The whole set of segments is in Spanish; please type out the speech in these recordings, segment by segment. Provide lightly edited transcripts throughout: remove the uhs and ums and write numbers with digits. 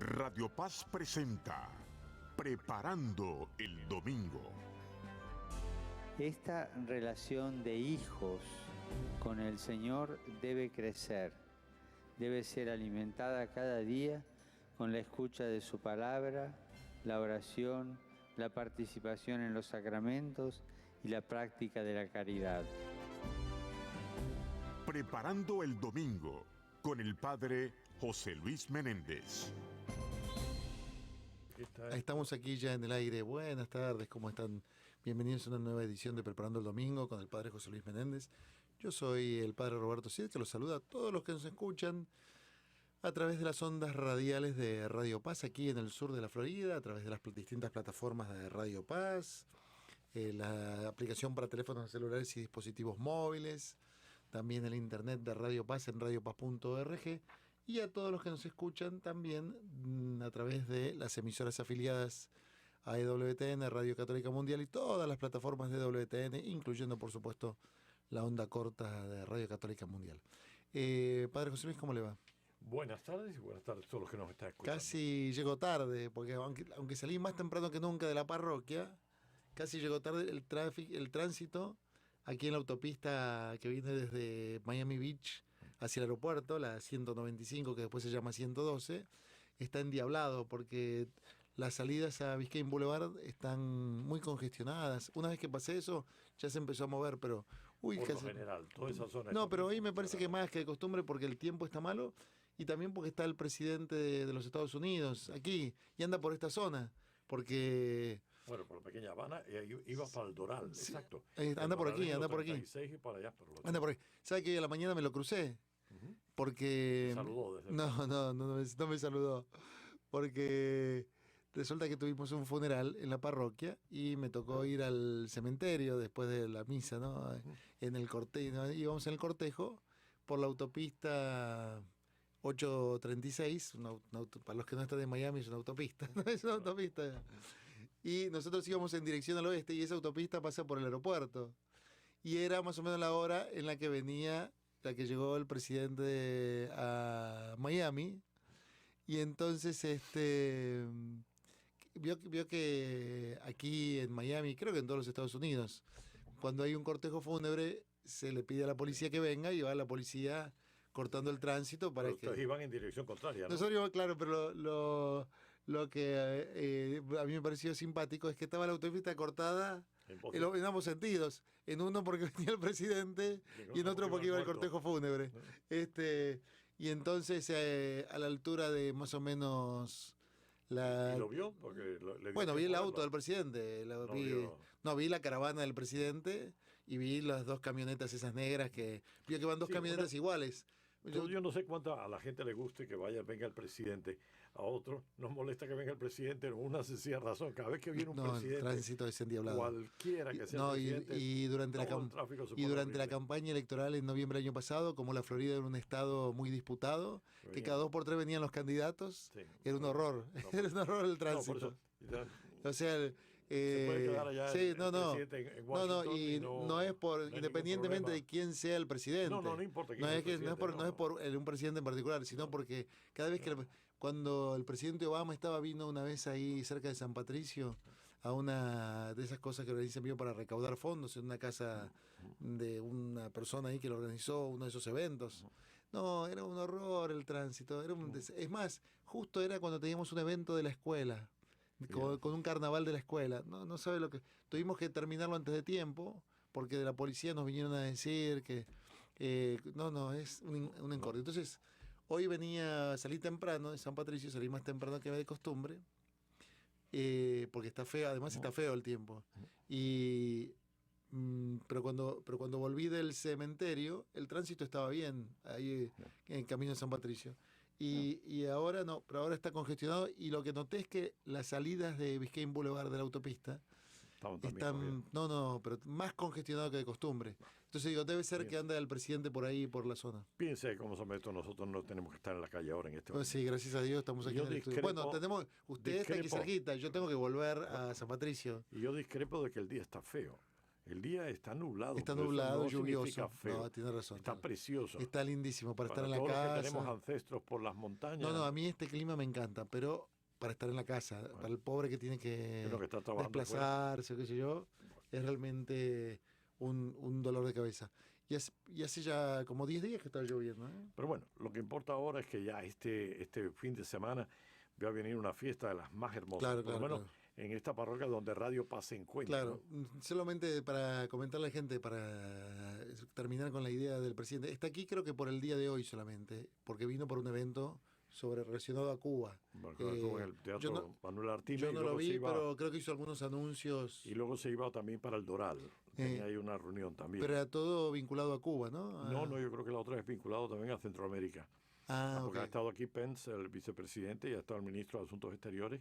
Radio Paz presenta Preparando el Domingo. Esta relación de hijos con el Señor debe crecer, debe ser alimentada cada día con la escucha de su palabra, la oración, la participación en los sacramentos y la práctica de la caridad. Preparando el Domingo con el Padre José Luis Menéndez. Estamos aquí ya en el aire. Buenas tardes, ¿cómo están? Bienvenidos a una nueva edición de Preparando el Domingo con el Padre José Luis Menéndez. Yo soy el Padre Roberto Cid, que los saluda a todos los que nos escuchan a través de las ondas radiales de Radio Paz, aquí en el sur de la Florida, a través de las distintas plataformas de Radio Paz, la aplicación para teléfonos celulares y dispositivos móviles, también el internet de Radio Paz en radiopaz.org, y a todos los que nos escuchan también a través de las emisoras afiliadas a EWTN, Radio Católica Mundial, y todas las plataformas de EWTN, incluyendo por supuesto la onda corta de Radio Católica Mundial. Padre José Luis, ¿cómo le va? Buenas tardes y buenas tardes a todos los que nos están escuchando. Casi llego tarde, porque aunque salí más temprano que nunca de la parroquia, casi llegó tarde el tránsito aquí en la autopista que viene desde Miami Beach hacia el aeropuerto, la 195, que después se llama 112, está endiablado porque las salidas a Biscayne Boulevard están muy congestionadas. Una vez que pasé eso, ya se empezó a mover, pero... Por lo general, toda esa zona... No, pero hoy me parece que más que de costumbre porque el tiempo está malo y también porque está el presidente de los Estados Unidos aquí y anda por esta zona, porque... Bueno, por la pequeña Habana, iba para el Doral, sí, exacto. Anda por aquí, anda por aquí. Y para allá, anda por aquí. ¿Sabe que hoy a la mañana me lo crucé? Porque... ¿Me saludó desde no me saludó. Porque resulta que tuvimos un funeral en la parroquia y me tocó ir al cementerio después de la misa, ¿no? En el cortejo, íbamos en el cortejo por la autopista 836, para los que no están de Miami es una autopista, no es una autopista. Y nosotros íbamos en dirección al oeste y esa autopista pasa por el aeropuerto. Y era más o menos la hora en la que llegó el presidente a Miami. Y entonces vio que aquí en Miami, creo que en todos los Estados Unidos, cuando hay un cortejo fúnebre, se le pide a la policía que venga y va la policía cortando el tránsito para pero ustedes iban en dirección contraria, ¿no? Nosotros íbamos, claro, pero lo que a mí me pareció simpático es que estaba la autopista cortada en ambos sentidos. En uno porque venía el presidente y en otro porque iba el cortejo fúnebre. Y entonces a la altura de más o menos... ¿Y lo vio? Porque bueno, vi el auto del presidente, vi la caravana del presidente y vi las dos camionetas esas negras vio que van dos camionetas iguales. Yo no sé cuánto a la gente le guste que venga el presidente. A otros nos molesta que venga el presidente por una sencilla razón. Cada vez que viene un presidente, el tránsito es endiablado. Cualquiera que sea el presidente, y durante la campaña electoral en noviembre del año pasado, como la Florida era un estado muy disputado, que cada 2 por 3 venían los candidatos, sí, era un horror. Era un horror el tránsito. O sea, se puede quedar allá en Washington y no es por independientemente de quién sea el presidente. No importa quién no es por un presidente en particular, sino porque cada vez cuando el presidente Obama vino una vez ahí cerca de San Patricio a una de esas cosas que organizan para recaudar fondos en una casa de una persona ahí que lo organizó uno de esos eventos. No, era un horror el tránsito. Es más, justo era cuando teníamos un evento de la escuela. Con un carnaval de la escuela. No sabe lo que... Tuvimos que terminarlo antes de tiempo, porque de la policía nos vinieron a decir que... es un encorde. Entonces, hoy salí temprano de San Patricio, salí más temprano que de costumbre, porque está feo, además está feo el tiempo. Pero cuando volví del cementerio, el tránsito estaba bien, ahí en el camino de San Patricio. Y ahora no, pero ahora está congestionado y lo que noté es que las salidas de Biscayne Boulevard de la autopista están pero más congestionado que de costumbre. Entonces digo, debe ser que anda el presidente por ahí, por la zona. Piense cómo son estos, nosotros no tenemos que estar en la calle ahora en este momento. Sí, gracias a Dios estamos aquí en el estudio. Bueno, usted está aquí cerquita, yo tengo que volver a San Patricio. Y yo discrepo de que el día está feo. El día está nublado. Está pero eso nublado, no lluvioso. significa feo. No, tiene razón. Está precioso. Está lindísimo para estar en la todos los casa. que tenemos ancestros por las montañas. No, a mí este clima me encanta, pero para estar en la casa, para el pobre que tiene que Es lo que está trabajando desplazarse, o qué sé yo, es realmente un dolor de cabeza. Y hace ya como 10 días que está lloviendo, ¿eh? Pero bueno, lo que importa ahora es que ya este fin de semana va a venir una fiesta de las más hermosas. Claro, por lo claro, menos en esta parroquia donde Radio Paz se encuentra. Claro, solamente para comentarle a la gente, para terminar con la idea del presidente, está aquí creo que por el día de hoy solamente, porque vino por un evento relacionado a Cuba. ¿No? Con el Teatro Manuel Artime. Yo y no luego lo se vi, iba, pero creo que hizo algunos anuncios. y luego se iba también para el Doral. Tenía ahí una reunión también. Pero era todo vinculado a Cuba, ¿no? No, yo creo que la otra es vinculado también a Centroamérica. Porque ha estado aquí Pence, el vicepresidente, y ha estado el ministro de Asuntos Exteriores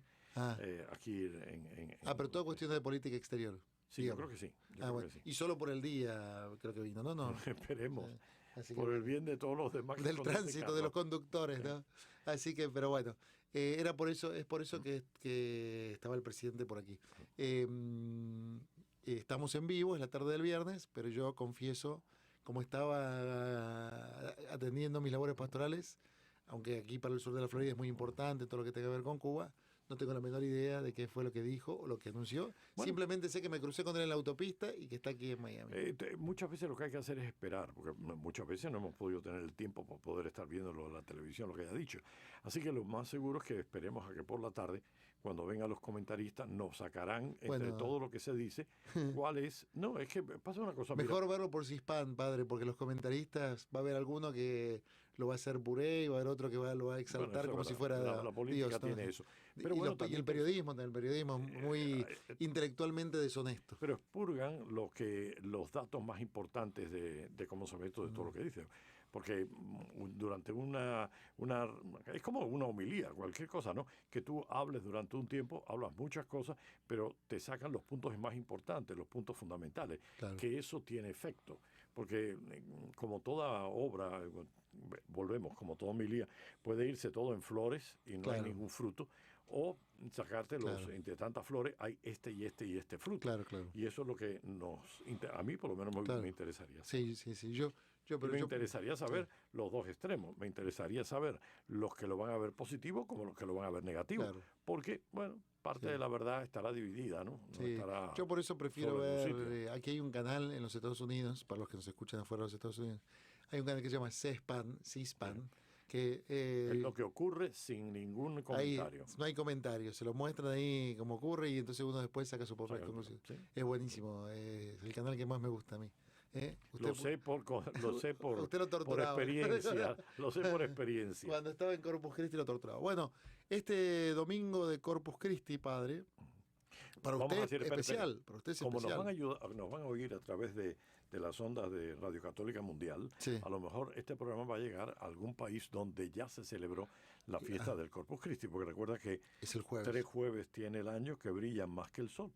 aquí en pero todo cuestión de política exterior. Sí, digamos. yo creo que sí. Que sí. Y solo por el día creo que vino, ¿no? Esperemos. Así por que, el bien de todos los demás. Del tránsito, de los conductores, ¿no? Así que, pero bueno, es por eso que estaba el presidente por aquí. Estamos en vivo, es la tarde del viernes, pero yo confieso, como estaba atendiendo mis labores pastorales, aunque aquí para el sur de la Florida es muy importante todo lo que tenga que ver con Cuba, no tengo la menor idea de qué fue lo que dijo o lo que anunció. Bueno, simplemente sé que me crucé con él en la autopista y que está aquí en Miami. Muchas veces lo que hay que hacer es esperar, porque muchas veces no hemos podido tener el tiempo para poder estar viéndolo en la televisión, lo que haya dicho. Así que lo más seguro es que esperemos a que por la tarde, cuando vengan los comentaristas, nos sacarán entre todo lo que se dice, cuál es... No, es que pasa una cosa... Mejor verlo por C-SPAN, padre, porque los comentaristas, va a haber alguno que lo va a hacer puré y va a haber otro que lo va a exaltar como si fuera la política Dios, tiene ¿no? eso. Pero y el periodismo muy intelectualmente deshonesto. Pero expurgan los datos más importantes de cómo se ve todo lo que dice. Porque durante es como una homilía, cualquier cosa, ¿no? Que tú hables durante un tiempo, hablas muchas cosas, pero te sacan los puntos más importantes, los puntos fundamentales, claro. Que eso tiene efecto. Porque como toda obra, volvemos, como toda homilía, puede irse todo en flores y no hay ningún fruto, o sacarte entre tantas flores hay este y este fruto. Claro. Y eso es lo que a mí por lo menos me interesaría. Sí. Me interesaría saber los dos extremos. Me interesaría saber los que lo van a ver positivo como los que lo van a ver negativo. Claro. Porque, parte de la verdad estará dividida, ¿no? Estará yo por eso prefiero ver... aquí hay un canal en los Estados Unidos, para los que nos escuchan afuera de los Estados Unidos, hay un canal que se llama C-SPAN, que es lo que ocurre sin ningún comentario. No hay comentario, se lo muestran ahí como ocurre y entonces uno después saca su propia conclusión. ¿Sí? Es buenísimo, es el canal que más me gusta a mí. Lo sé por experiencia. Lo sé por experiencia. Cuando estaba en Corpus Christi lo torturaba. Bueno, este domingo de Corpus Christi, padre, para usted es especial. Para usted es como especial. Nos van a oír a través de las ondas de Radio Católica Mundial, a lo mejor este programa va a llegar a algún país donde ya se celebró la fiesta del Corpus Christi, porque recuerda que es el jueves. 3 jueves tiene el año que brillan más que el sol.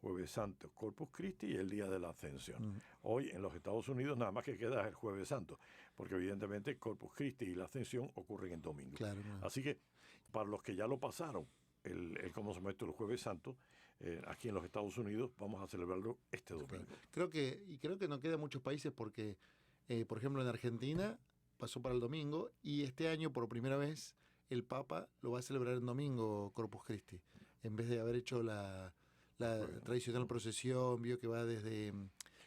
Jueves Santo, Corpus Christi y el Día de la Ascensión. Hoy en los Estados Unidos nada más que queda el Jueves Santo, porque evidentemente Corpus Christi y la Ascensión ocurren en domingo. Claro. Así que para los que ya lo pasaron, el Jueves Santo, aquí en los Estados Unidos vamos a celebrarlo este domingo. Creo que no quedan muchos países porque, por ejemplo, en Argentina pasó para el domingo y este año por primera vez el Papa lo va a celebrar en domingo Corpus Christi, en vez de haber hecho la tradicional procesión, vio que va desde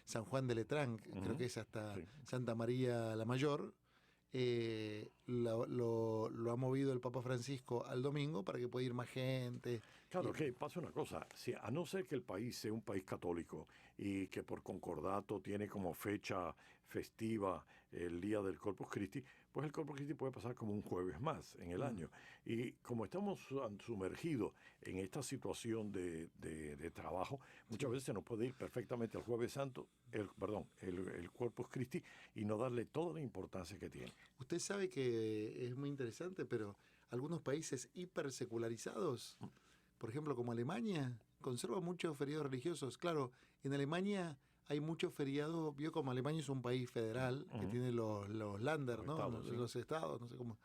San Juan de Letrán, creo que es hasta Santa María la Mayor, lo ha movido el Papa Francisco al domingo para que pueda ir más gente. Claro, que pasa una cosa, a no ser que el país sea un país católico y que por concordato tiene como fecha festiva el día del Corpus Christi, pues el Corpus Christi puede pasar como un jueves más en el año. Y como estamos sumergidos en esta situación de trabajo, muchas veces se nos puede ir perfectamente el Jueves Santo, el Corpus Christi, y no darle toda la importancia que tiene. Usted sabe que es muy interesante, pero algunos países hipersecularizados, por ejemplo como Alemania, conservan muchos feriados religiosos. Claro, en Alemania hay muchos feriados, vio como Alemania es un país federal que tiene los Länder, ¿no? Los estados, no sé cómo.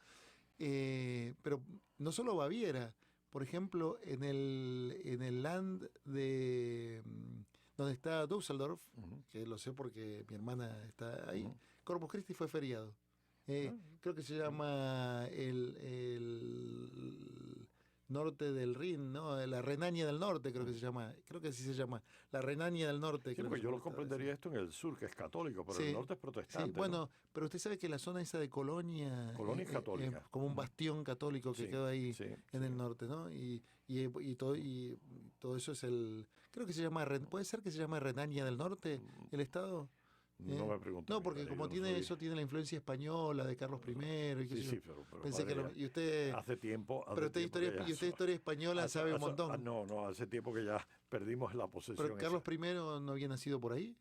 Pero no solo Baviera, por ejemplo, en el Land de... donde está Düsseldorf, Ujú. que lo sé porque mi hermana está ahí, Ujú. Corpus Christi fue feriado. Ah, Creo que se llama el norte del Rin, ¿no? La Renania del Norte, creo que se llama. Creo que así se llama. La Renania del Norte, sí, creo que porque se yo llama lo el estado comprendería ese. esto en el sur, que es católico, pero el Sí, norte es sí, protestante, ¿no? bueno, pero usted sabe que la zona esa de Colonia Colonia es católica. como un Ujú. bastión católico que Sí, quedó ahí sí, en sí. el norte, ¿no? Y todo eso es el... Creo que se llama... ¿Puede ser que se llama Renania del Norte, el estado? No me pregunte a No, mí, porque padre, como yo no tiene soy... eso, tiene la influencia española de Carlos I y qué Sí, sé yo. sí, pero Pensé que padre, y usted... hace tiempo, Pero que ya... y usted historia española sabe un montón. no, no, hace tiempo que ya perdimos la Pero posesión Carlos esa. I no había nacido por ahí.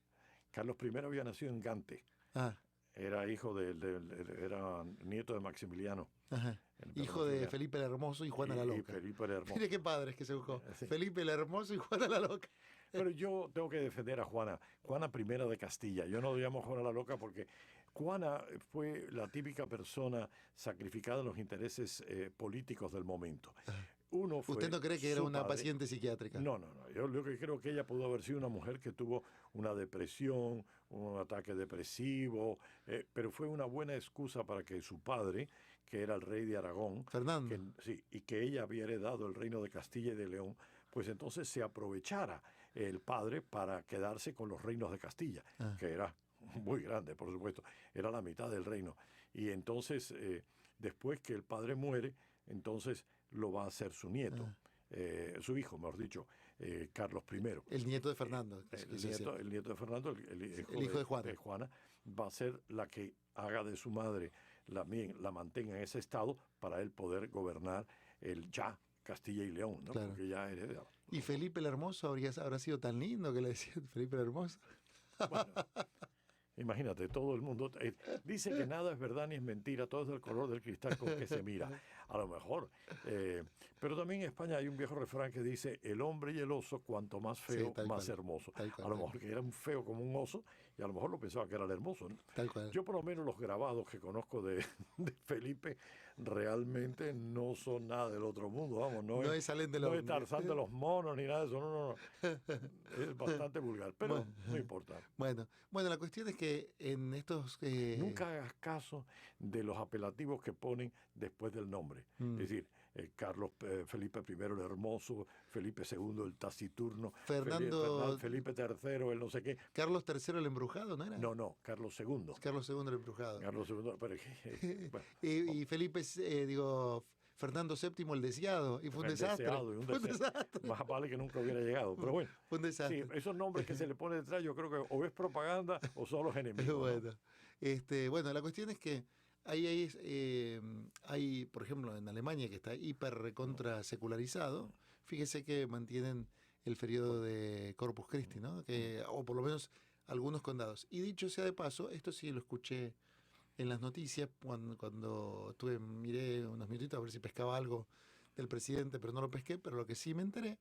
Carlos I había nacido en Gante, Ah, era hijo era nieto de Maximiliano, ajá. el emperador Hijo de Maximiliano, Felipe el Hermoso y Juana la y Loca. Felipe el Hermoso. Mire qué padres que se buscó. Sí. Felipe el Hermoso y Juana la Loca. Pero yo tengo que defender a Juana, Juana I de Castilla. Yo no lo llamo Juana la Loca porque Juana fue la típica persona sacrificada en los intereses políticos del momento. Uno fue ¿Usted no cree que era su una padre. paciente psiquiátrica? No, no, no. Yo lo que creo que ella pudo haber sido una mujer que tuvo una depresión, un ataque depresivo, pero fue una buena excusa para que su padre, que era el rey de Aragón, Fernando. sí, y que ella había heredado el reino de Castilla y de León, pues entonces se aprovechara el padre para quedarse con los reinos de Castilla, Ah, que era muy grande, por supuesto, era la mitad del reino. Y entonces, después que el padre muere, entonces lo va a hacer su nieto. ah. Su hijo, mejor dicho, Carlos I. El nieto de Fernando. El nieto de Fernando, El hijo de Juana. va a ser la que haga de su madre, la mantenga en ese estado para él poder gobernar el ya Castilla y León, ¿no? Claro. Porque ya heredaba. ¿Y Felipe el Hermoso habrá sido tan lindo que le decían Felipe el Hermoso? Bueno, imagínate, todo el mundo dice que nada es verdad ni es mentira, todo es del color del cristal con que se mira. A lo mejor. Pero también en España hay un viejo refrán que dice, el hombre y el oso, cuanto más feo, Sí, tal más cual, hermoso. tal cual, A lo tal mejor que era un feo como un oso y a lo mejor lo pensaba que era el hermoso, ¿no? Tal cual. Yo por lo menos los grabados que conozco de Felipe realmente no son nada del otro mundo, vamos, No es Salén de no los... es Tarzán de los monos ni nada de eso, no, no, no. Es bastante vulgar, pero Bueno. no importa. Bueno, la cuestión es que en estos... Nunca hagas caso de los apelativos que ponen después del nombre. Es decir, Felipe I el Hermoso, Felipe II el Taciturno, Felipe III el no sé qué. Carlos III el Embrujado, ¿no era? No, Carlos II. Carlos II el Embrujado. Carlos II, pero bueno, Y Felipe, Fernando VII el Deseado. Y fue un el desastre. deseado y un Fue un deseo. desastre. Más vale que nunca hubiera llegado. Pero bueno, Fue un sí, desastre. esos nombres que se le pone detrás, yo creo que o es propaganda o son los enemigos. ¿no? Bueno, la cuestión es que hay, por ejemplo, en Alemania, que está hiper recontra secularizado, fíjese que mantienen el periodo de Corpus Christi, ¿no? O por lo menos algunos condados. Y dicho sea de paso, esto sí lo escuché en las noticias cuando miré unos minutitos a ver si pescaba algo del presidente, pero no lo pesqué, pero lo que sí me enteré,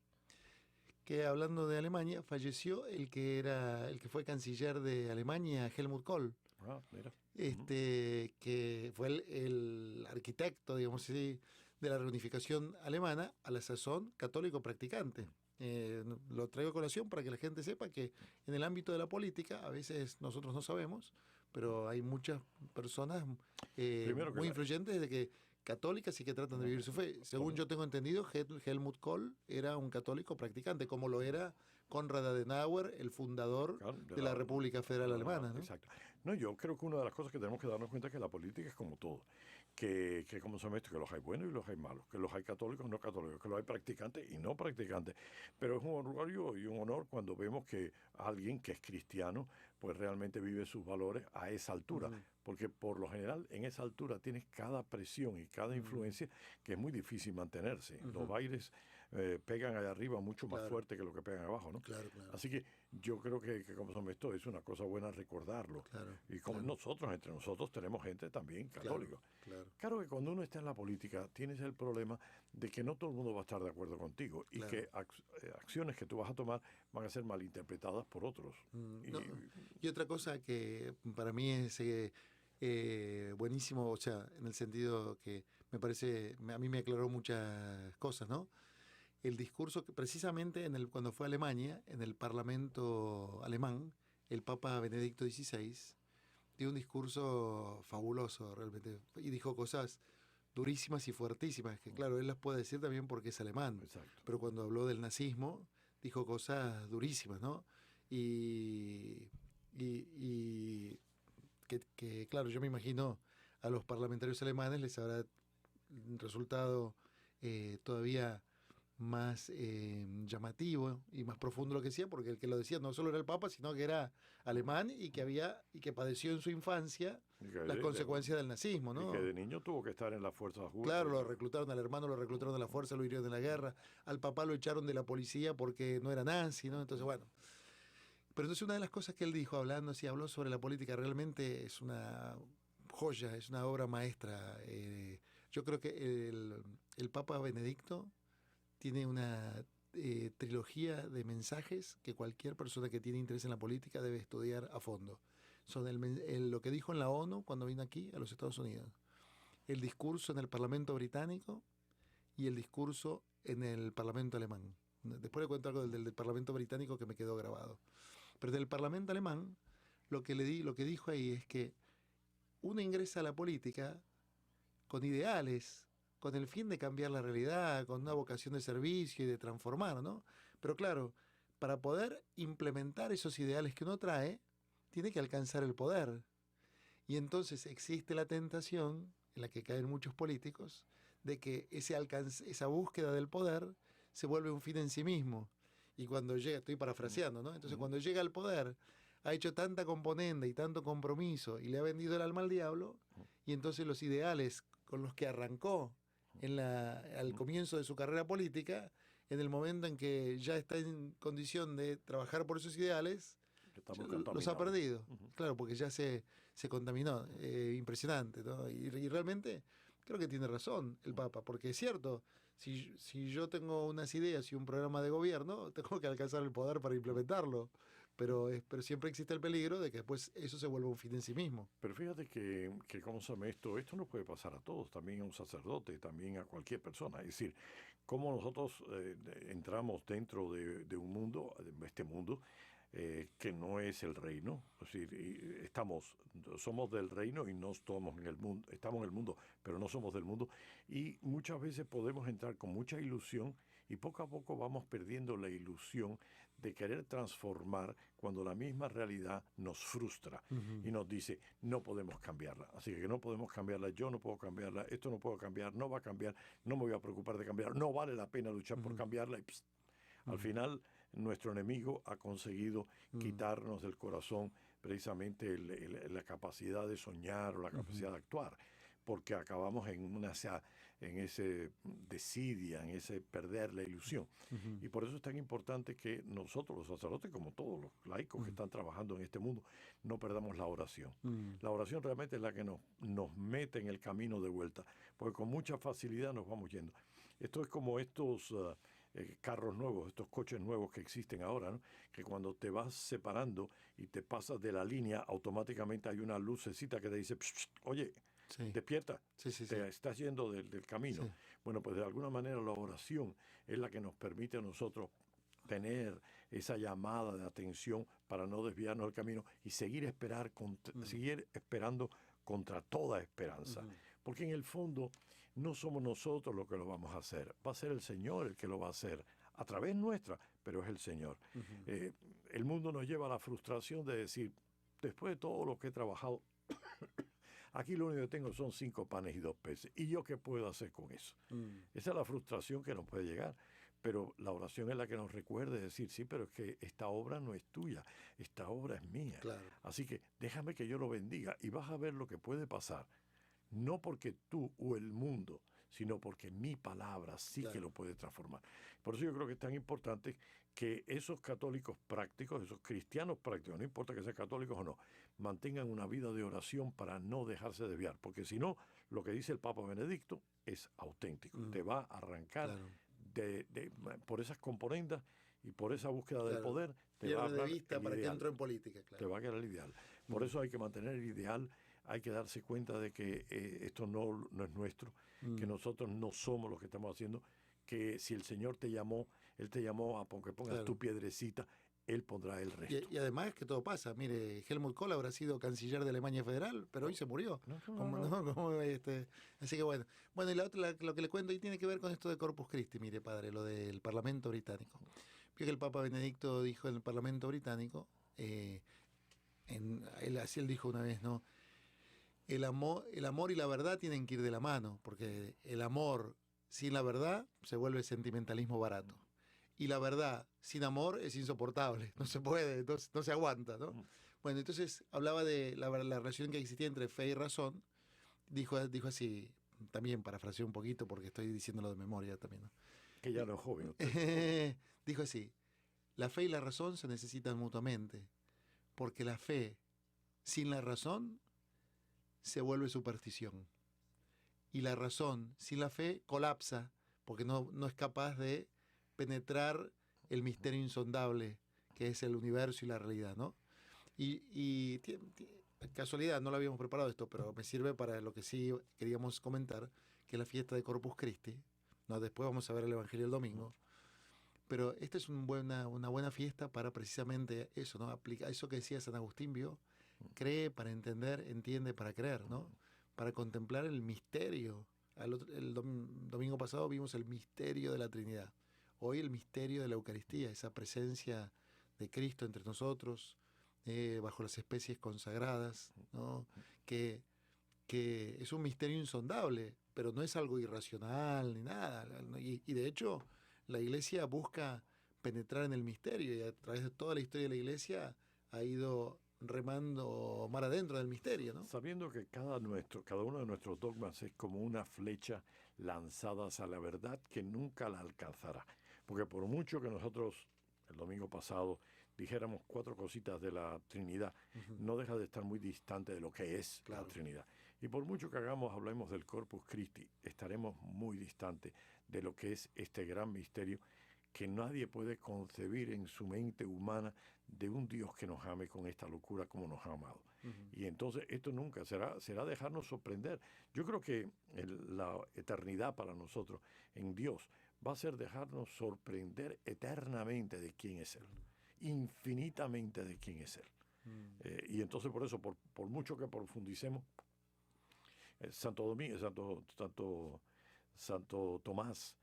que hablando de Alemania, falleció el que fue canciller de Alemania, Helmut Kohl. Ah, mira. Que fue el arquitecto, digamos así, de la reunificación alemana, a la sazón católico practicante. Lo traigo a colación para que la gente sepa que en el ámbito de la política, a veces nosotros no sabemos, pero hay muchas personas muy influyentes católicas y que tratan de vivir su fe. Según yo tengo entendido, Helmut Kohl era un católico practicante, como lo era Konrad Adenauer, el fundador de la República Federal Alemana, ¿no? Exacto. No, yo creo que una de las cosas que tenemos que darnos cuenta es que la política es como todo. Que como se esto, que los hay buenos y los hay malos, que los hay católicos y no católicos, que los hay practicantes y no practicantes. Pero es un orgullo y un honor cuando vemos que alguien que es cristiano, pues realmente vive sus valores a esa altura. Porque por lo general en esa altura tienes cada presión y cada influencia que es muy difícil mantenerse. Los aires pegan allá arriba mucho más fuerte que lo que pegan abajo, ¿no? Claro. Así que yo creo que como se esto es una cosa buena recordarlo. Y como nosotros, entre nosotros, tenemos gente también católica. Claro que cuando uno está en la política tienes el problema de que no todo el mundo va a estar de acuerdo contigo y que acciones que tú vas a tomar van a ser malinterpretadas por otros. Y otra cosa que para mí es buenísimo, o sea, en el sentido que me parece, a mí me aclaró muchas cosas, ¿no? el discurso que precisamente cuando fue a Alemania, en el Parlamento alemán, el Papa Benedicto XVI dio un discurso fabuloso realmente y dijo cosas durísimas y fuertísimas, que claro, él las puede decir también porque es alemán, Exacto. pero cuando habló del nazismo dijo cosas durísimas, ¿no? Y que, claro, yo me imagino a los parlamentarios alemanes les habrá resultado todavía más llamativo y más profundo lo que decía, porque el que lo decía no solo era el Papa, sino que era alemán y que padeció en su infancia las consecuencias del nazismo, ¿no? Y que de niño tuvo que estar en las fuerzas Armadas. Claro, lo reclutaron al hermano, lo reclutaron de la fuerza, lo hirieron de la guerra, al papá lo echaron de la policía porque no era nazi, ¿no? Entonces, bueno. Pero entonces una de las cosas que él dijo, habló sobre la política, realmente es una joya, es una obra maestra. Yo creo que el Papa Benedicto tiene una trilogía de mensajes que cualquier persona que tiene interés en la política debe estudiar a fondo. Son lo que dijo en la ONU cuando vino aquí a los Estados Unidos, el discurso en el Parlamento británico y el discurso en el Parlamento alemán. Después le cuento algo del Parlamento británico que me quedó grabado. Pero del Parlamento alemán, lo que dijo ahí es que uno ingresa a la política con ideales, con el fin de cambiar la realidad, con una vocación de servicio y de transformar, ¿no? Pero claro, para poder implementar esos ideales que uno trae, tiene que alcanzar el poder. Y entonces existe la tentación, en la que caen muchos políticos, de que esa búsqueda del poder se vuelve un fin en sí mismo. Y cuando llega, estoy parafraseando, ¿no? Entonces cuando llega al poder, ha hecho tanta componenda y tanto compromiso y le ha vendido el alma al diablo, y entonces los ideales con los que arrancó al comienzo de su carrera política, en el momento en que ya está en condición de trabajar por esos ideales, los ha perdido. Claro, porque ya se contaminó. Impresionante, ¿no? Y realmente creo que tiene razón el Papa, porque es cierto, si yo tengo unas ideas y un programa de gobierno, tengo que alcanzar el poder para implementarlo. Pero siempre existe el peligro de que después eso se vuelva un fin en sí mismo. Pero fíjate que ¿cómo se llama esto? Esto nos puede pasar a todos, también a un sacerdote, también a cualquier persona. Es decir, cómo nosotros entramos dentro de un mundo, de este mundo, que no es el reino. Es decir, somos del reino y no estamos en el mundo, estamos en el mundo, pero no somos del mundo. Y muchas veces podemos entrar con mucha ilusión y poco a poco vamos perdiendo la ilusión de querer transformar cuando la misma realidad nos frustra y nos dice, no podemos cambiarla. Así que no podemos cambiarla, yo no puedo cambiarla, esto no puedo cambiar, no va a cambiar, no me voy a preocupar de cambiar, no vale la pena luchar por cambiarla. Y al final, nuestro enemigo ha conseguido quitarnos del corazón precisamente la capacidad de soñar o la capacidad de actuar, porque acabamos en ese desidia, en ese perder la ilusión. Y por eso es tan importante que nosotros, los sacerdotes, como todos los laicos que están trabajando en este mundo, no perdamos la oración. La oración realmente es la que nos mete en el camino de vuelta, porque con mucha facilidad nos vamos yendo. Esto es como estos carros nuevos, estos coches nuevos que existen ahora, ¿no? Que cuando te vas separando y te pasas de la línea, automáticamente hay una lucecita que te dice, oye, despierta, te estás yendo del camino. Sí. Bueno, pues de alguna manera la oración es la que nos permite a nosotros tener esa llamada de atención para no desviarnos del camino y seguir esperando contra toda esperanza. Porque en el fondo no somos nosotros los que lo vamos a hacer, va a ser el Señor el que lo va a hacer, a través nuestra, pero es el Señor. El mundo nos lleva a la frustración de decir, después de todo lo que he trabajado, aquí lo único que tengo son 5 panes y 2 peces. ¿Y yo qué puedo hacer con eso? Esa es la frustración que nos puede llegar. Pero la oración es la que nos recuerde decir, sí, pero es que esta obra no es tuya, esta obra es mía. Claro. Así que déjame que yo lo bendiga y vas a ver lo que puede pasar. No porque tú o el mundo, sino porque mi palabra sí que lo puede transformar. Por eso yo creo que es tan importante que esos católicos prácticos, esos cristianos prácticos, no importa que sean católicos o no, mantengan una vida de oración para no dejarse desviar. Porque si no, lo que dice el Papa Benedicto es auténtico. Te va a arrancar por esas componendas y por esa búsqueda del poder. Te va a de vista para que entre en política. Te va a quedar el ideal. Por eso hay que mantener el ideal. Hay que darse cuenta de que esto no es nuestro, que nosotros no somos los que estamos haciendo, que si el Señor te llamó, Él te llamó a que pongas Claro. tu piedrecita, Él pondrá el resto. Y además es que todo pasa. Mire, Helmut Kohl habrá sido canciller de Alemania Federal, pero hoy se murió. No, no, Como, no. ¿no? Como, así que bueno. Bueno, y la otra, lo que le cuento ahí tiene que ver con esto de Corpus Christi, mire, padre, lo del Parlamento británico. Vio que el Papa Benedicto dijo en el Parlamento británico, así él dijo una vez, ¿no? El amor y la verdad tienen que ir de la mano, porque el amor sin la verdad se vuelve sentimentalismo barato. Y la verdad sin amor es insoportable, no se puede, no se aguanta, ¿no? Bueno, entonces hablaba de la relación que existía entre fe y razón, dijo así, también parafraseé un poquito porque estoy diciéndolo de memoria también, ¿no? Que ya no es joven. Dijo así, la fe y la razón se necesitan mutuamente, porque la fe sin la razón se vuelve superstición. Y la razón sin la fe colapsa, porque no es capaz de penetrar el misterio insondable que es el universo y la realidad, ¿no? Y casualidad, no lo habíamos preparado esto, pero me sirve para lo que sí queríamos comentar, que es la fiesta de Corpus Christi, ¿no? Después vamos a ver el Evangelio el domingo. Pero esta es una buena fiesta para precisamente eso, ¿no? Aplica eso que decía San Agustín, ¿vio? Cree para entender, entiende para creer, ¿no? Para contemplar el misterio. El domingo pasado vimos el misterio de la Trinidad. Hoy el misterio de la Eucaristía, esa presencia de Cristo entre nosotros, bajo las especies consagradas, ¿no? Que es un misterio insondable, pero no es algo irracional ni nada. Y de hecho, la Iglesia busca penetrar en el misterio y a través de toda la historia de la Iglesia ha ido remando mar adentro del misterio, ¿no? Sabiendo que cada uno de nuestros dogmas es como una flecha lanzada hacia la verdad que nunca la alcanzará. Porque por mucho que nosotros el domingo pasado dijéramos 4 cositas de la Trinidad, no deja de estar muy distante de lo que es la Trinidad. Y por mucho que hablemos del Corpus Christi, estaremos muy distante de lo que es este gran misterio que nadie puede concebir en su mente humana de un Dios que nos ame con esta locura como nos ha amado. Y entonces esto nunca será dejarnos sorprender. Yo creo que la eternidad para nosotros en Dios va a ser dejarnos sorprender eternamente de quién es Él, infinitamente de quién es Él. Y entonces por eso, por mucho que profundicemos, Santo Tomás,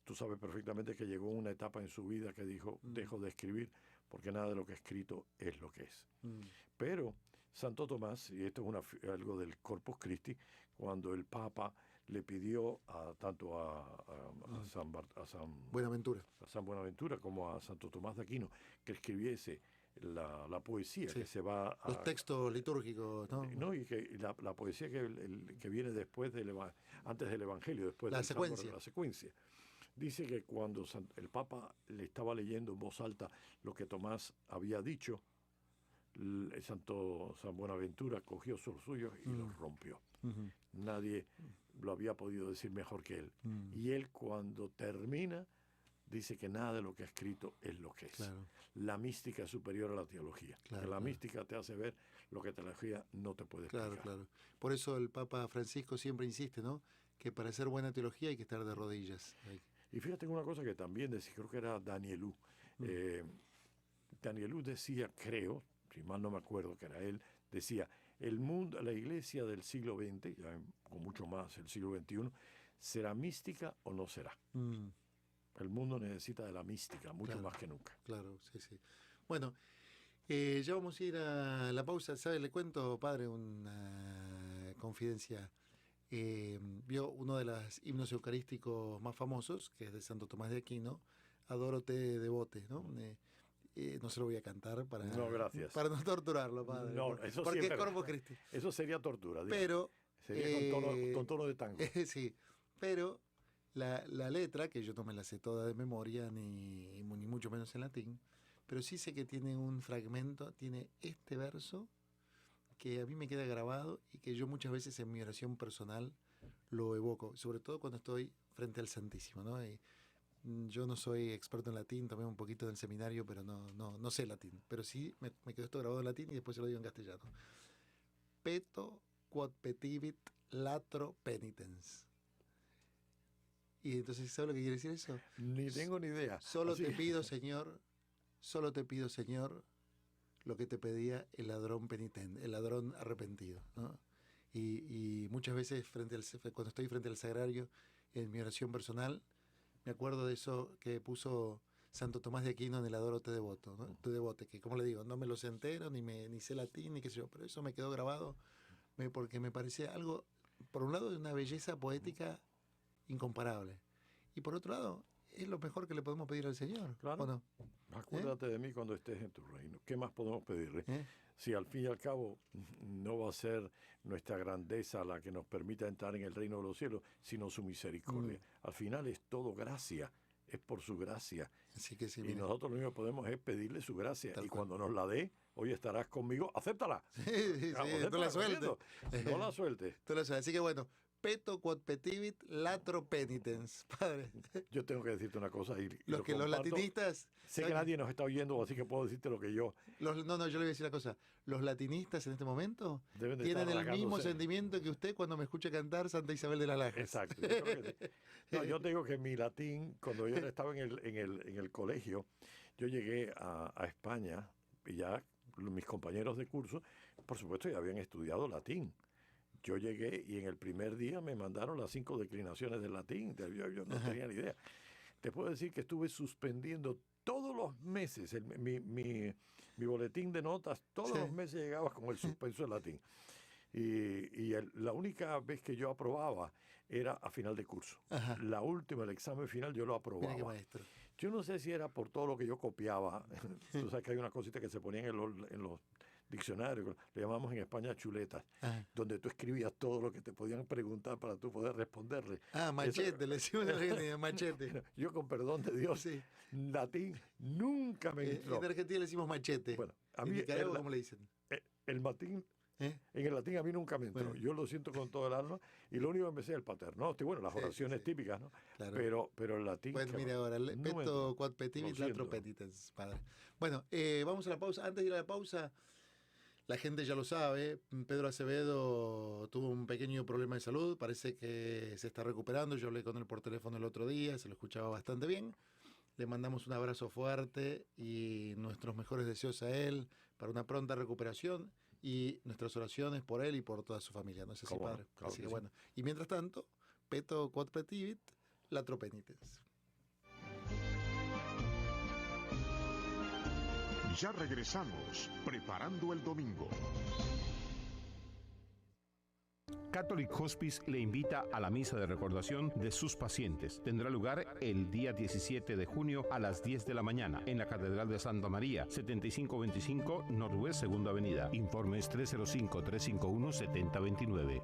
tú sabes perfectamente que llegó una etapa en su vida que dijo, dejo de escribir porque nada de lo que he escrito es lo que es. Pero Santo Tomás, y esto es algo del Corpus Christi, cuando el Papa le pidió tanto a San Buenaventura como a Santo Tomás de Aquino que escribiese la poesía, sí, que se va a... Los textos litúrgicos, ¿no? No, y que la poesía que viene después antes del Evangelio, después la del secuencia. La secuencia. Dice que cuando el Papa le estaba leyendo en voz alta lo que Tomás había dicho, San Buenaventura cogió sus suyos y los rompió. Nadie lo había podido decir mejor que él. Y él cuando termina dice que nada de lo que ha escrito es lo que es. Claro. La mística es superior a la teología. Claro, que la claro. mística te hace ver lo que la teología no te puede explicar. Claro. Por eso el Papa Francisco siempre insiste, ¿no? Que para hacer buena teología hay que estar de rodillas. Y fíjate una cosa que también decía, creo que era Danielú. Danielú decía, creo, si mal no me acuerdo que era él, decía, el mundo, la iglesia del siglo XX, ya con mucho más el siglo XXI, ¿será mística o no será? El mundo necesita de la mística, mucho más que nunca. Claro, sí. Bueno, ya vamos a ir a la pausa. ¿Sabe? Le cuento, padre, una confidencia. Vio uno de los himnos eucarísticos más famosos, que es de Santo Tomás de Aquino, Adórote Devote, ¿no? No se lo voy a cantar para, no, gracias. Para no torturarlo, padre. No, eso porque siempre, es Corpus Christi. Eso sería tortura. Pero, sería con tono de tango. Sí, pero la letra, que yo no me la sé toda de memoria, ni mucho menos en latín, pero sí sé que tiene un fragmento, tiene este verso que a mí me queda grabado y que yo muchas veces en mi oración personal lo evoco, sobre todo cuando estoy frente al Santísimo, ¿no? Y yo no soy experto en latín, tomé un poquito del seminario, pero no sé latín. Pero sí me quedó esto grabado en latín y después se lo digo en castellano. Peto quod petivit latro penitens. Y entonces, ¿sabes lo que quiere decir eso? Ni tengo ni idea. Solo Así te que- pido, Señor, lo que te pedía el ladrón penitente, el ladrón arrepentido, ¿no? Y muchas veces cuando estoy frente al sagrario, en mi oración personal, me acuerdo de eso que puso Santo Tomás de Aquino en el Adoro te devoto, ¿no? Te devote, que como le digo, no me los entero, ni sé latín, ni qué sé yo, pero eso me quedó grabado porque me parecía algo, por un lado, de una belleza poética incomparable. Y por otro lado, es lo mejor que le podemos pedir al Señor, Claro. ¿o no? Acuérdate de mí cuando estés en tu reino. ¿Qué más podemos pedirle? ¿Eh? Si al fin y al cabo no va a ser nuestra grandeza la que nos permita entrar en el reino de los cielos, sino su misericordia. Al final es todo gracia, es por su gracia. Así que sí, Y mire. nosotros lo único que podemos es pedirle su gracia. Tal Y cual. cuando nos la dé, hoy estarás conmigo, acéptala. Sí, sí, Vamos, no acéptala la suelte. corriendo. No la sueltes. Tú lo sabes. Así que bueno, peto quod petivit latro penitens, padre. Yo tengo que decirte una cosa. Y Los lo que los comparto. latinistas... Sé que nadie nos está oyendo, así que puedo decirte lo que yo. No, yo le voy a decir una cosa. Los latinistas en este momento Deben de tienen estar el mismo rasgándose. sentimiento que usted cuando me escucha cantar Santa Isabel de las Lajas. Exacto. Yo, creo que sí. No, yo te digo que mi latín, cuando yo estaba en el colegio, yo llegué a España y ya mis compañeros de curso, por supuesto, ya habían estudiado latín. Yo llegué y en el primer día me mandaron las 5 declinaciones del latín. Yo no tenía ni idea. Te puedo decir que estuve suspendiendo todos los meses mi boletín de notas, todos Sí. los meses llegaba con el suspenso de latín. La única vez que yo aprobaba era a final de curso. Ajá. La última, el examen final, yo lo Mira qué aprobaba. maestro. Yo no sé si era por todo lo que yo copiaba. Tú sabes que hay una cosita que se ponían en los diccionarios, le llamamos en España chuletas, Ajá. donde tú escribías todo lo que te podían preguntar para tú poder responderle. Ah, machete, le decimos en Argentina, machete. Yo, con perdón de Dios, Sí. latín nunca me entró. En Argentina le decimos machete. Bueno, a ¿En mí Nicaragua cómo le dicen? el latín, ¿Eh? en el latín a mí nunca me entró. Bueno. Yo lo siento con todo el alma y lo único que me sé es el paternoster, bueno, las Sí, sí, oraciones sí. típicas, ¿no? Claro. Pero el latín... Bueno, que mire va, ahora, no me peto entró. quod petivit Lo latro siento. penitens, padre. Bueno, vamos a la pausa. Antes de ir a la pausa, la gente ya lo sabe, Pedro Acevedo tuvo un pequeño problema de salud, parece que se está recuperando. Yo hablé con él por teléfono el otro día, se lo escuchaba bastante bien. Le mandamos un abrazo fuerte y nuestros mejores deseos a él para una pronta recuperación y nuestras oraciones por él y por toda su familia. ¿No es así, Cómo no, padre? claro Así que que sí. bueno. Y mientras tanto, peto quod petivit latro penitens. Ya regresamos, preparando el domingo. Catholic Hospice le invita a la misa de recordación de sus pacientes. Tendrá lugar el día 17 de junio a las 10 de la mañana en la Catedral de Santa María, 7525 Northwest 2ª Avenida. Informes 305-351-7029.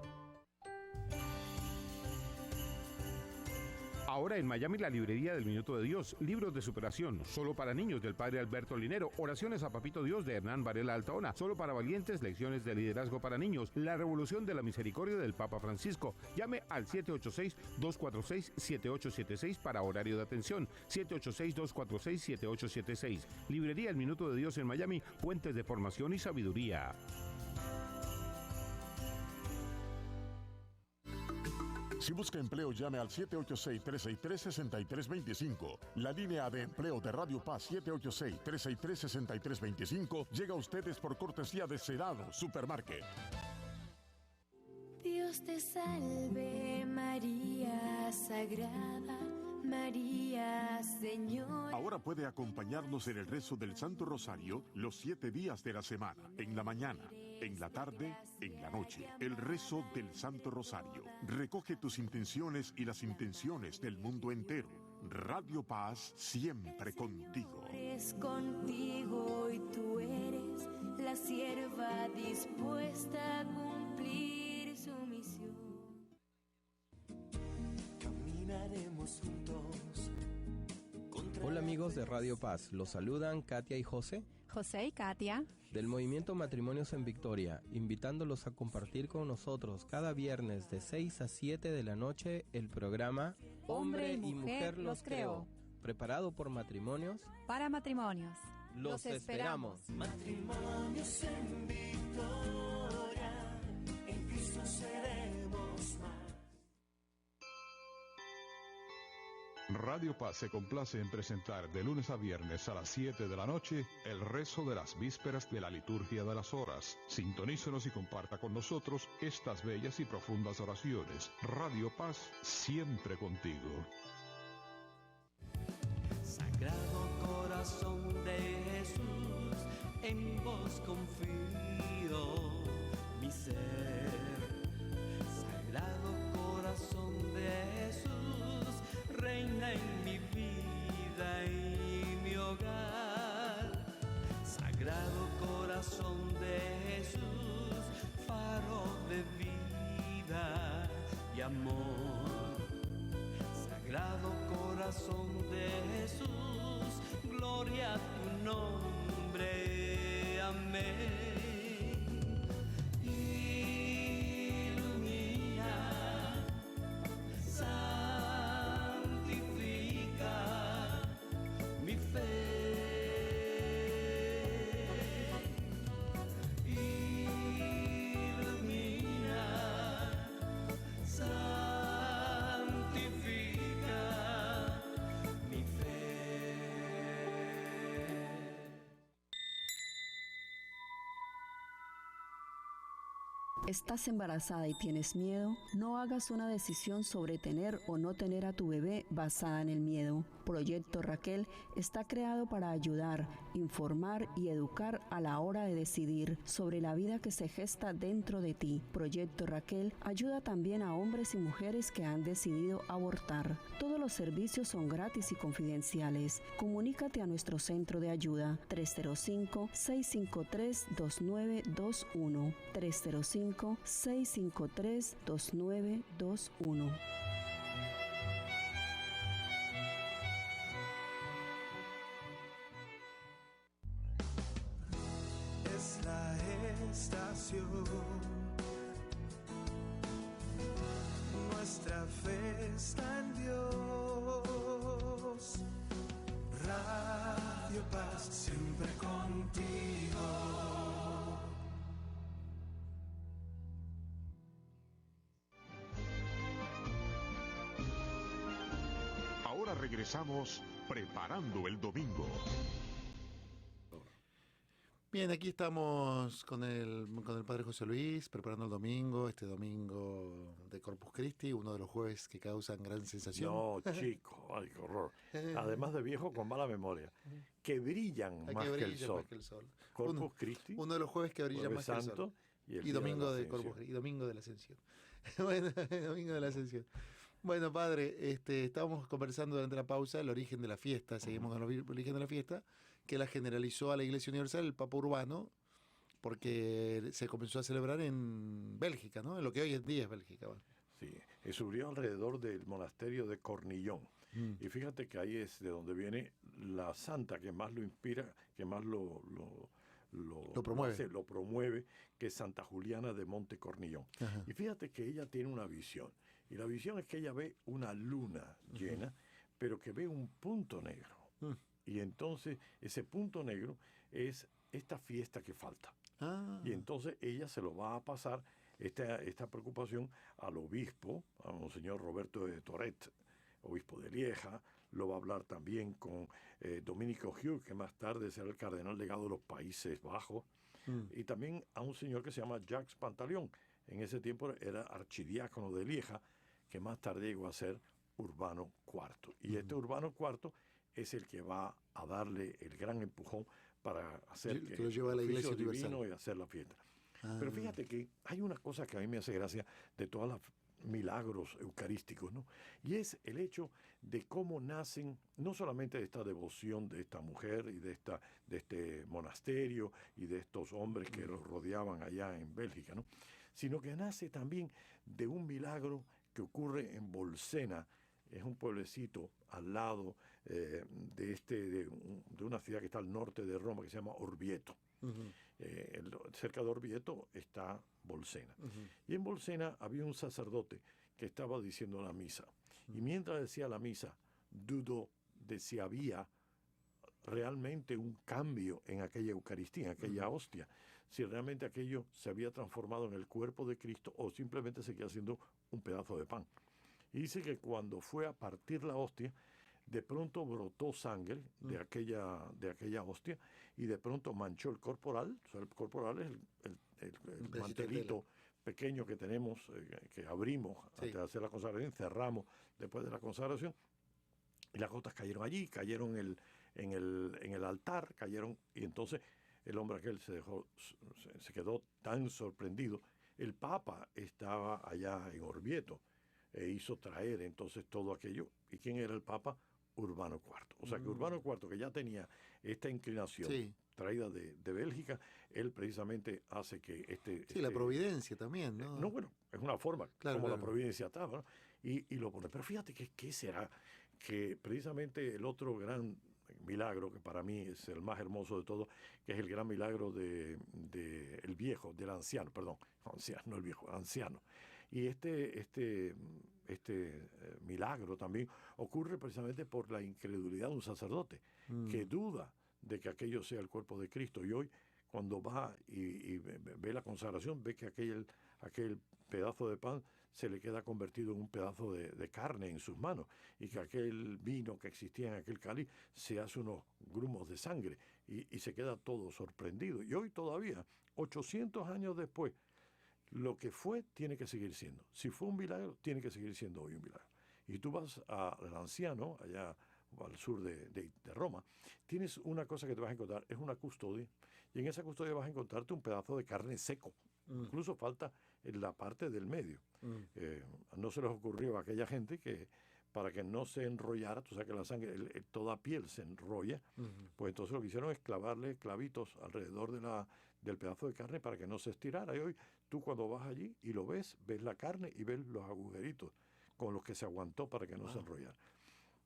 Ahora en Miami, la librería del Minuto de Dios, libros de superación, solo para niños, del padre Alberto Linero, oraciones a Papito Dios de Hernán Varela Altaona, solo para valientes, lecciones de liderazgo para niños, la revolución de la misericordia del Papa Francisco. Llame al 786-246-7876 para horario de atención, 786-246-7876. Librería El Minuto de Dios en Miami, puentes de formación y sabiduría. Si busca empleo, llame al 786-363-6325. La línea de empleo de Radio Paz 786-363-6325 llega a ustedes por cortesía de Cerado Supermarket. Dios te salve María Sagrada, María Señora. Ahora puede acompañarnos en el rezo del Santo Rosario los 7 días de la semana, en la mañana, en la tarde, en la noche. El rezo del Santo Rosario. Recoge tus intenciones y las intenciones del mundo entero. Radio Paz, siempre contigo. Es contigo y tú eres la sierva dispuesta a cumplir su misión. Caminaremos juntos. Hola amigos de Radio Paz, los saludan Katia y José José y Katia. del Movimiento Matrimonios en Victoria, invitándolos a compartir con nosotros cada viernes de 6 a 7 de la noche el programa Hombre y Mujer los creó, preparado por Matrimonios. para matrimonios. Los esperamos. Matrimonios en Victoria, en Cristo seremos más. Radio Paz se complace en presentar de lunes a viernes a las 7 de la noche el rezo de las vísperas de la liturgia de las horas. Sintonícenos y comparta con nosotros estas bellas y profundas oraciones. Radio Paz, siempre contigo. Sagrado corazón de Jesús, en vos confío mi ser. Sagrado corazón de Jesús, reina en mi vida y mi hogar. Sagrado corazón de Jesús, faro de vida y amor. Sagrado corazón de Jesús, gloria a tu nombre, amén. ¿Estás embarazada y tienes miedo? No hagas una decisión sobre tener o no tener a tu bebé basada en el miedo. Proyecto Raquel está creado para ayudar, informar y educar a la hora de decidir sobre la vida que se gesta dentro de ti. Proyecto Raquel ayuda también a hombres y mujeres que han decidido abortar. Todos los servicios son gratis y confidenciales. Comunícate a nuestro centro de ayuda 305-653-2921. 305-653-2921. Es la estación, nuestra fe está en Dios. Radio Paz, siempre contigo. Ahora regresamos preparando el domingo. Bien, aquí estamos con el Padre José Luis, preparando el domingo, este domingo de Corpus Christi, uno de los jueves que causan gran sensación. No, chico, ay, qué horror. Además de viejo con mala memoria, que brillan más que el sol. Corpus Christi, uno de los jueves que brillan más que el sol. Y domingo de Corpus Christi, y domingo de la Ascensión. Bueno, domingo de la Ascensión. Bueno, Padre, estábamos conversando durante la pausa el origen de la fiesta, seguimos con el origen de la fiesta, que la generalizó a la Iglesia Universal el Papa Urbano, porque se comenzó a celebrar en Bélgica, ¿no? En lo que hoy en día es Bélgica. ¿Vale? Sí, surgió alrededor del monasterio de Cornillón. Y fíjate que ahí es de donde viene la santa que más lo inspira, que más lo promueve, que es Santa Juliana de Monte Cornillón. Ajá. Y fíjate que ella tiene una visión. Y la visión es que ella ve una luna llena, pero que ve un punto negro. Y entonces ese punto negro es esta fiesta que falta. Y entonces ella se lo va a pasar esta preocupación al obispo, a Monseñor Roberto de Toret, obispo de Lieja. Lo va a hablar también con Dominico Hugh, que más tarde será el cardenal legado de los Países Bajos. Y también a un señor que se llama Jacques Pantaleón. En ese tiempo era archidiácono de Lieja, que más tarde llegó a ser Urbano IV. Y este Urbano IV es el que va a darle el gran empujón para hacer que lo lleva a la Iglesia divino y hacer la fiesta. Pero fíjate que hay una cosa que a mí me hace gracia de todos los milagros eucarísticos, ¿no? Y es el hecho de cómo nacen, no solamente de esta devoción de esta mujer y de este monasterio y de estos hombres que los rodeaban allá en Bélgica, ¿no? Sino que nace también de un milagro que ocurre en Bolsena. Es un pueblecito al lado de una ciudad que está al norte de Roma, que se llama Orvieto. Cerca de Orvieto está Bolsena. Y en Bolsena había un sacerdote que estaba diciendo la misa. Y mientras decía la misa, dudó de si había realmente un cambio en aquella Eucaristía, en aquella hostia, si realmente aquello se había transformado en el cuerpo de Cristo o simplemente seguía siendo un pedazo de pan. Y dice que cuando fue a partir la hostia, de pronto brotó sangre de aquella hostia y de pronto manchó el corporal. O sea, el corporal es el mantelito pequeño que tenemos, que abrimos antes de hacer la consagración, cerramos después de la consagración, y las gotas cayeron allí, cayeron en el altar, cayeron, y entonces el hombre aquel se quedó tan sorprendido. El Papa estaba allá en Orvieto e hizo traer entonces todo aquello. ¿Y quién era el Papa? Urbano IV. O sea que Urbano IV, que ya tenía esta inclinación traída de Bélgica, él precisamente hace que la providencia también, ¿no? No, bueno, es una forma como la providencia estaba, ¿no? Y lo pone. Pero fíjate que ¿qué será? Que precisamente el otro gran milagro, que para mí es el más hermoso de todo, que es el gran milagro del viejo, del anciano, perdón, anciano, no el viejo, anciano. Y este milagro también ocurre precisamente por la incredulidad de un sacerdote que duda de que aquello sea el cuerpo de Cristo. Y hoy, cuando va y ve la consagración, ve que aquel pedazo de pan se le queda convertido en un pedazo de carne en sus manos, y que aquel vino que existía en aquel cáliz se hace unos grumos de sangre, y se queda todo sorprendido. Y hoy todavía, 800 años después, lo que fue tiene que seguir siendo. Si fue un milagro, tiene que seguir siendo hoy un milagro. Y tú vas al Anciano, allá al sur de Roma, tienes una cosa que te vas a encontrar, es una custodia, y en esa custodia vas a encontrarte un pedazo de carne seco. Incluso falta en la parte del medio. No se les ocurrió a aquella gente que, para que no se enrollara, tú sabes que la sangre, toda piel se enrolla, pues entonces lo que hicieron es clavarle clavitos alrededor del pedazo de carne para que no se estirara. Y hoy tú, cuando vas allí y lo ves la carne y ves los agujeritos con los que se aguantó para que no se enrollara.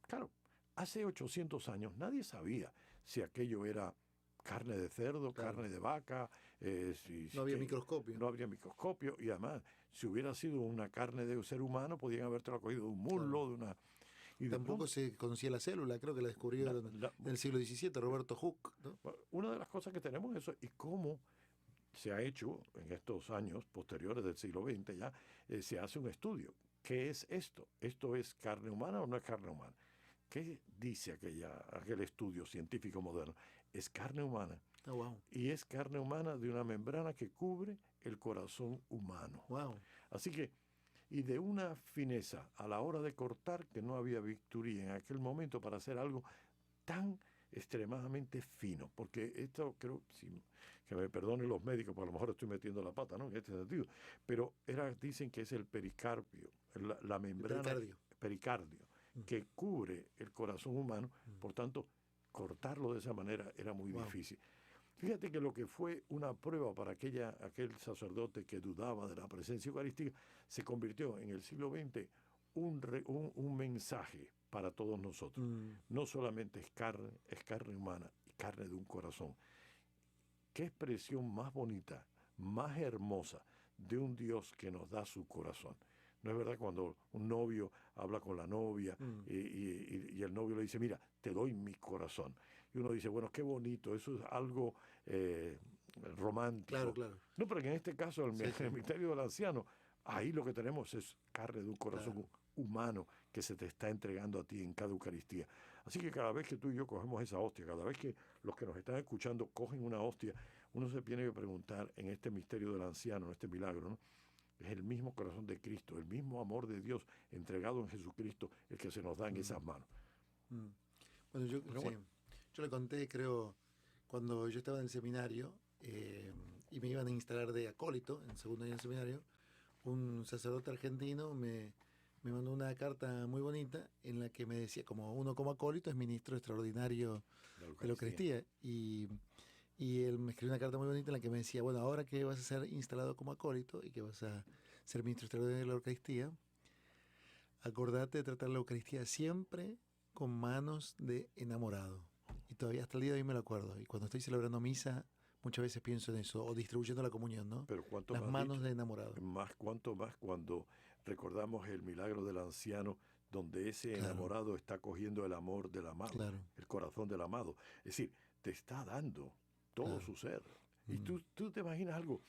Claro, hace 800 años nadie sabía si aquello era carne de cerdo, carne de vaca. No había microscopio. No había microscopio, y además, si hubiera sido una carne de un ser humano, podían habértelo cogido de un muslo, de una... Y tampoco se conocía la célula, creo que la descubrieron en el siglo XVII, Roberto Hooke, ¿no? Una de las cosas que tenemos es eso, y cómo se ha hecho en estos años posteriores del siglo XX ya, se hace un estudio. ¿Qué es esto? ¿Esto es carne humana o no es carne humana? ¿Qué dice aquel estudio científico moderno? Es carne humana. Oh, wow. Y es carne humana de una membrana que cubre el corazón humano. Wow. Así que, y de una fineza a la hora de cortar, que no había bisturí en aquel momento para hacer algo tan extremadamente fino. Porque esto, creo, que me perdonen los médicos, porque a lo mejor estoy metiendo la pata, ¿no?, en este sentido, pero dicen que es el pericarpio, la membrana, pericardio, que cubre el corazón humano. Por tanto, cortarlo de esa manera era muy difícil. Fíjate que lo que fue una prueba para aquel sacerdote que dudaba de la presencia eucarística, se convirtió en el siglo XX un mensaje para todos nosotros. No solamente es carne humana y carne de un corazón. ¿Qué expresión más bonita, más hermosa de un Dios que nos da su corazón? ¿No es verdad cuando un novio habla con la novia y el novio le dice, mira, te doy mi corazón? Y uno dice, bueno, qué bonito, eso es algo romántico. Claro, claro. No, pero que en este caso, el misterio del anciano, ahí lo que tenemos es carne de un corazón humano que se te está entregando a ti en cada Eucaristía. Así que cada vez que tú y yo cogemos esa hostia, cada vez que los que nos están escuchando cogen una hostia, uno se tiene que preguntar en este misterio del anciano, en este milagro, ¿no? Es el mismo corazón de Cristo, el mismo amor de Dios entregado en Jesucristo, el que se nos da en esas manos. Bueno, yo le conté, creo, cuando yo estaba en el seminario y me iban a instalar de acólito, en el segundo año del seminario, un sacerdote argentino me mandó una carta muy bonita en la que me decía, como uno como acólito es ministro extraordinario de la Eucaristía, y él me escribió una carta muy bonita en la que me decía, bueno, ahora que vas a ser instalado como acólito y que vas a ser ministro extraordinario de la Eucaristía, acordate de tratar la Eucaristía siempre con manos de enamorado. Y todavía hasta el día de hoy me lo acuerdo. Y cuando estoy celebrando misa, muchas veces pienso en eso, o distribuyendo la comunión, ¿no? Pero ¿cuánto las más manos de enamorado. Cuánto más cuando recordamos el milagro del anciano, donde ese enamorado está cogiendo el amor del amado, el corazón del amado. Es decir, te está dando todo su ser. Y tú te imaginas algo,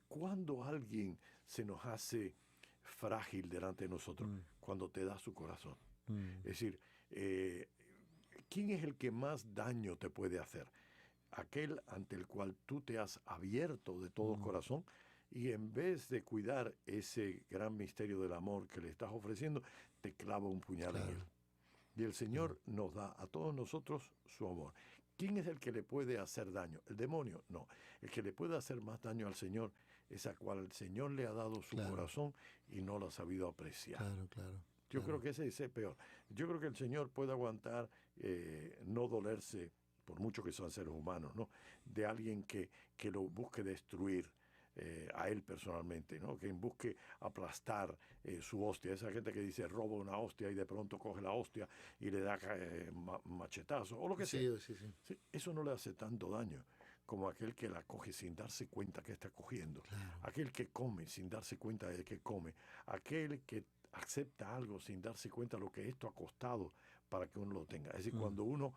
cuando alguien se nos hace frágil delante de nosotros, cuando te da su corazón. Es decir, ¿Quién es el que más daño te puede hacer? Aquel ante el cual tú te has abierto de todo corazón y en vez de cuidar ese gran misterio del amor que le estás ofreciendo, te clava un puñal en él. Y el Señor nos da a todos nosotros su amor. ¿Quién es el que le puede hacer daño? ¿El demonio? No. El que le puede hacer más daño al Señor es a cual el Señor le ha dado su corazón y no lo ha sabido apreciar. Yo creo que ese es el peor. Yo creo que el Señor puede aguantar no dolerse, por mucho que sean seres humanos, ¿no?, de alguien que lo busque destruir a él personalmente, ¿no?, que busque aplastar su hostia. Esa gente que dice roba una hostia y de pronto coge la hostia y le da machetazo o lo que sea. Sí, eso no le hace tanto daño como aquel que la coge sin darse cuenta que está cogiendo. Aquel que come sin darse cuenta de que come. Aquel que acepta algo sin darse cuenta de lo que esto ha costado para que uno lo tenga. Es decir, cuando uno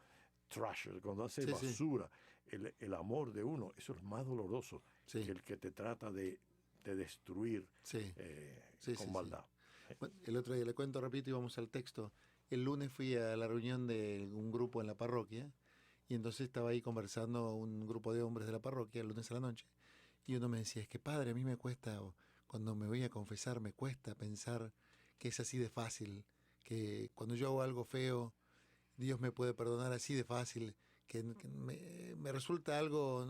trasher, cuando hace basura el amor de uno, eso es más doloroso que el que te trata de destruir con maldad. Bueno, el otro día, le cuento, repito, íbamos al texto. El lunes fui a la reunión de un grupo en la parroquia y entonces estaba ahí conversando un grupo de hombres de la parroquia el lunes a la noche y uno me decía, es que padre, a mí me cuesta, cuando me voy a confesar, me cuesta pensar que es así de fácil, que cuando yo hago algo feo, Dios me puede perdonar así de fácil, que me resulta algo,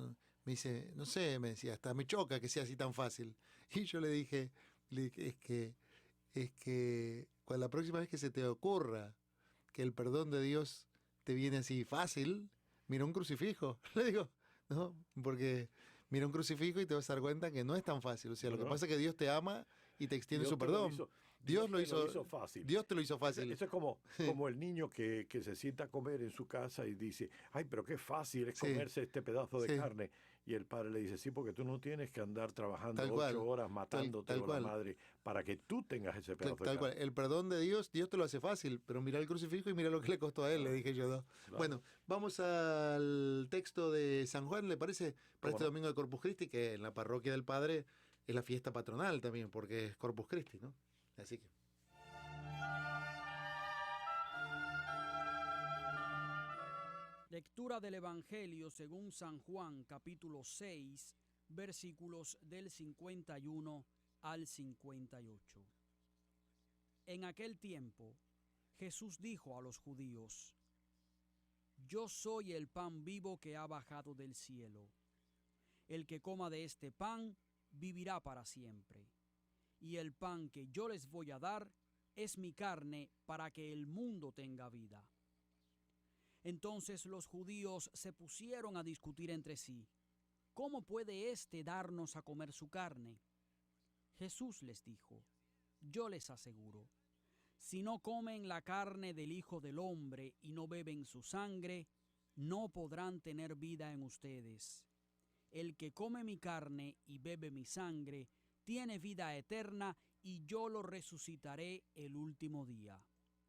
me dice, no sé, me decía, hasta me choca que sea así tan fácil. Y yo le dije es que cuando la próxima vez que se te ocurra que el perdón de Dios te viene así fácil, mira un crucifijo. Le digo, ¿no? Porque mira un crucifijo y te vas a dar cuenta que no es tan fácil. O sea, lo que pasa es que Dios te ama y te extiende su perdón. Dios lo hizo fácil. Dios te lo hizo fácil. Eso es como el niño que se sienta a comer en su casa y dice, ay, pero qué fácil es comerse este pedazo de carne. Y el padre le dice, sí, porque tú no tienes que andar trabajando 8 horas matándote con la madre para que tú tengas ese pedazo de carne. Cual. El perdón de Dios te lo hace fácil, pero mira el crucifijo y mira lo que le costó a él, le dije yo. ¿No? Claro. Bueno, vamos al texto de San Juan, ¿le parece? Para este domingo de Corpus Christi, que en la parroquia del Padre es la fiesta patronal también, porque es Corpus Christi, ¿no? Así que... Lectura del Evangelio según San Juan, capítulo 6, versículos del 51 al 58. En aquel tiempo, Jesús dijo a los judíos, Yo soy el pan vivo que ha bajado del cielo. El que coma de este pan vivirá para siempre. Y el pan que yo les voy a dar es mi carne para que el mundo tenga vida. Entonces los judíos se pusieron a discutir entre sí, ¿cómo puede éste darnos a comer su carne? Jesús les dijo, yo les aseguro, si no comen la carne del Hijo del Hombre y no beben su sangre, no podrán tener vida en ustedes. El que come mi carne y bebe mi sangre, tiene vida eterna y yo lo resucitaré el último día.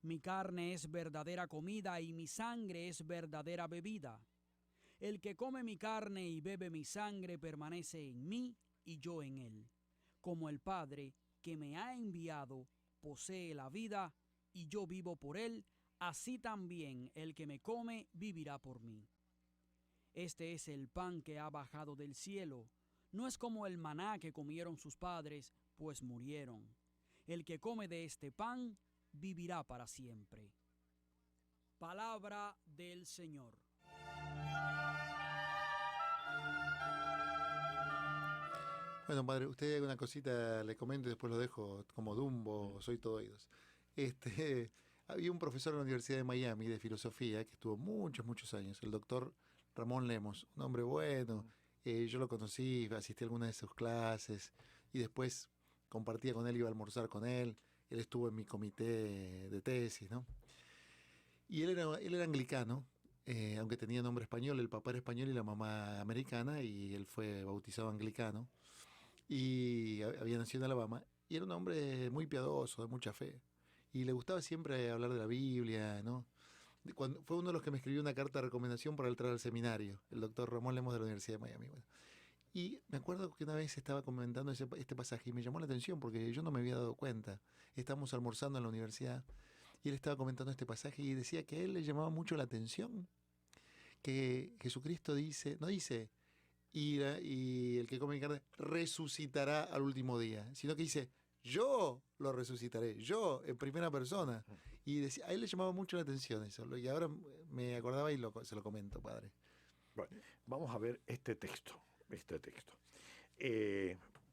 Mi carne es verdadera comida y mi sangre es verdadera bebida. El que come mi carne y bebe mi sangre permanece en mí y yo en él. Como el Padre que me ha enviado posee la vida y yo vivo por él, así también el que me come vivirá por mí. Este es el pan que ha bajado del cielo. No es como el maná que comieron sus padres, pues murieron. El que come de este pan vivirá para siempre. Palabra del Señor. Bueno, padre, usted una cosita le comento y después lo dejo como Dumbo, soy todo oídos. Había un profesor en la Universidad de Miami de filosofía que estuvo muchos años, el doctor Ramón Lemos, un hombre bueno. Yo lo conocí, asistí a algunas de sus clases y después compartía con él, iba a almorzar con él. Él estuvo en mi comité de tesis, ¿no? Y él era anglicano, aunque tenía nombre español. El papá era español y la mamá americana, y él fue bautizado anglicano. Y había nacido en Alabama. Y era un hombre muy piadoso, de mucha fe. Y le gustaba siempre hablar de la Biblia, ¿no? Fue uno de los que me escribió una carta de recomendación para entrar al seminario, el doctor Ramón Lemos de la Universidad de Miami. Bueno. Y me acuerdo que una vez estaba comentando este pasaje y me llamó la atención porque yo no me había dado cuenta. Estábamos almorzando en la universidad Y él estaba comentando este pasaje y decía que a él le llamaba mucho la atención que Jesucristo no dice, y el que come mi carne resucitará al último día, sino que dice, yo lo resucitaré, yo en primera persona. Y decía, a él le llamaba mucho la atención eso, y ahora me acordaba y se lo comento, padre. Bueno, vamos a ver este texto.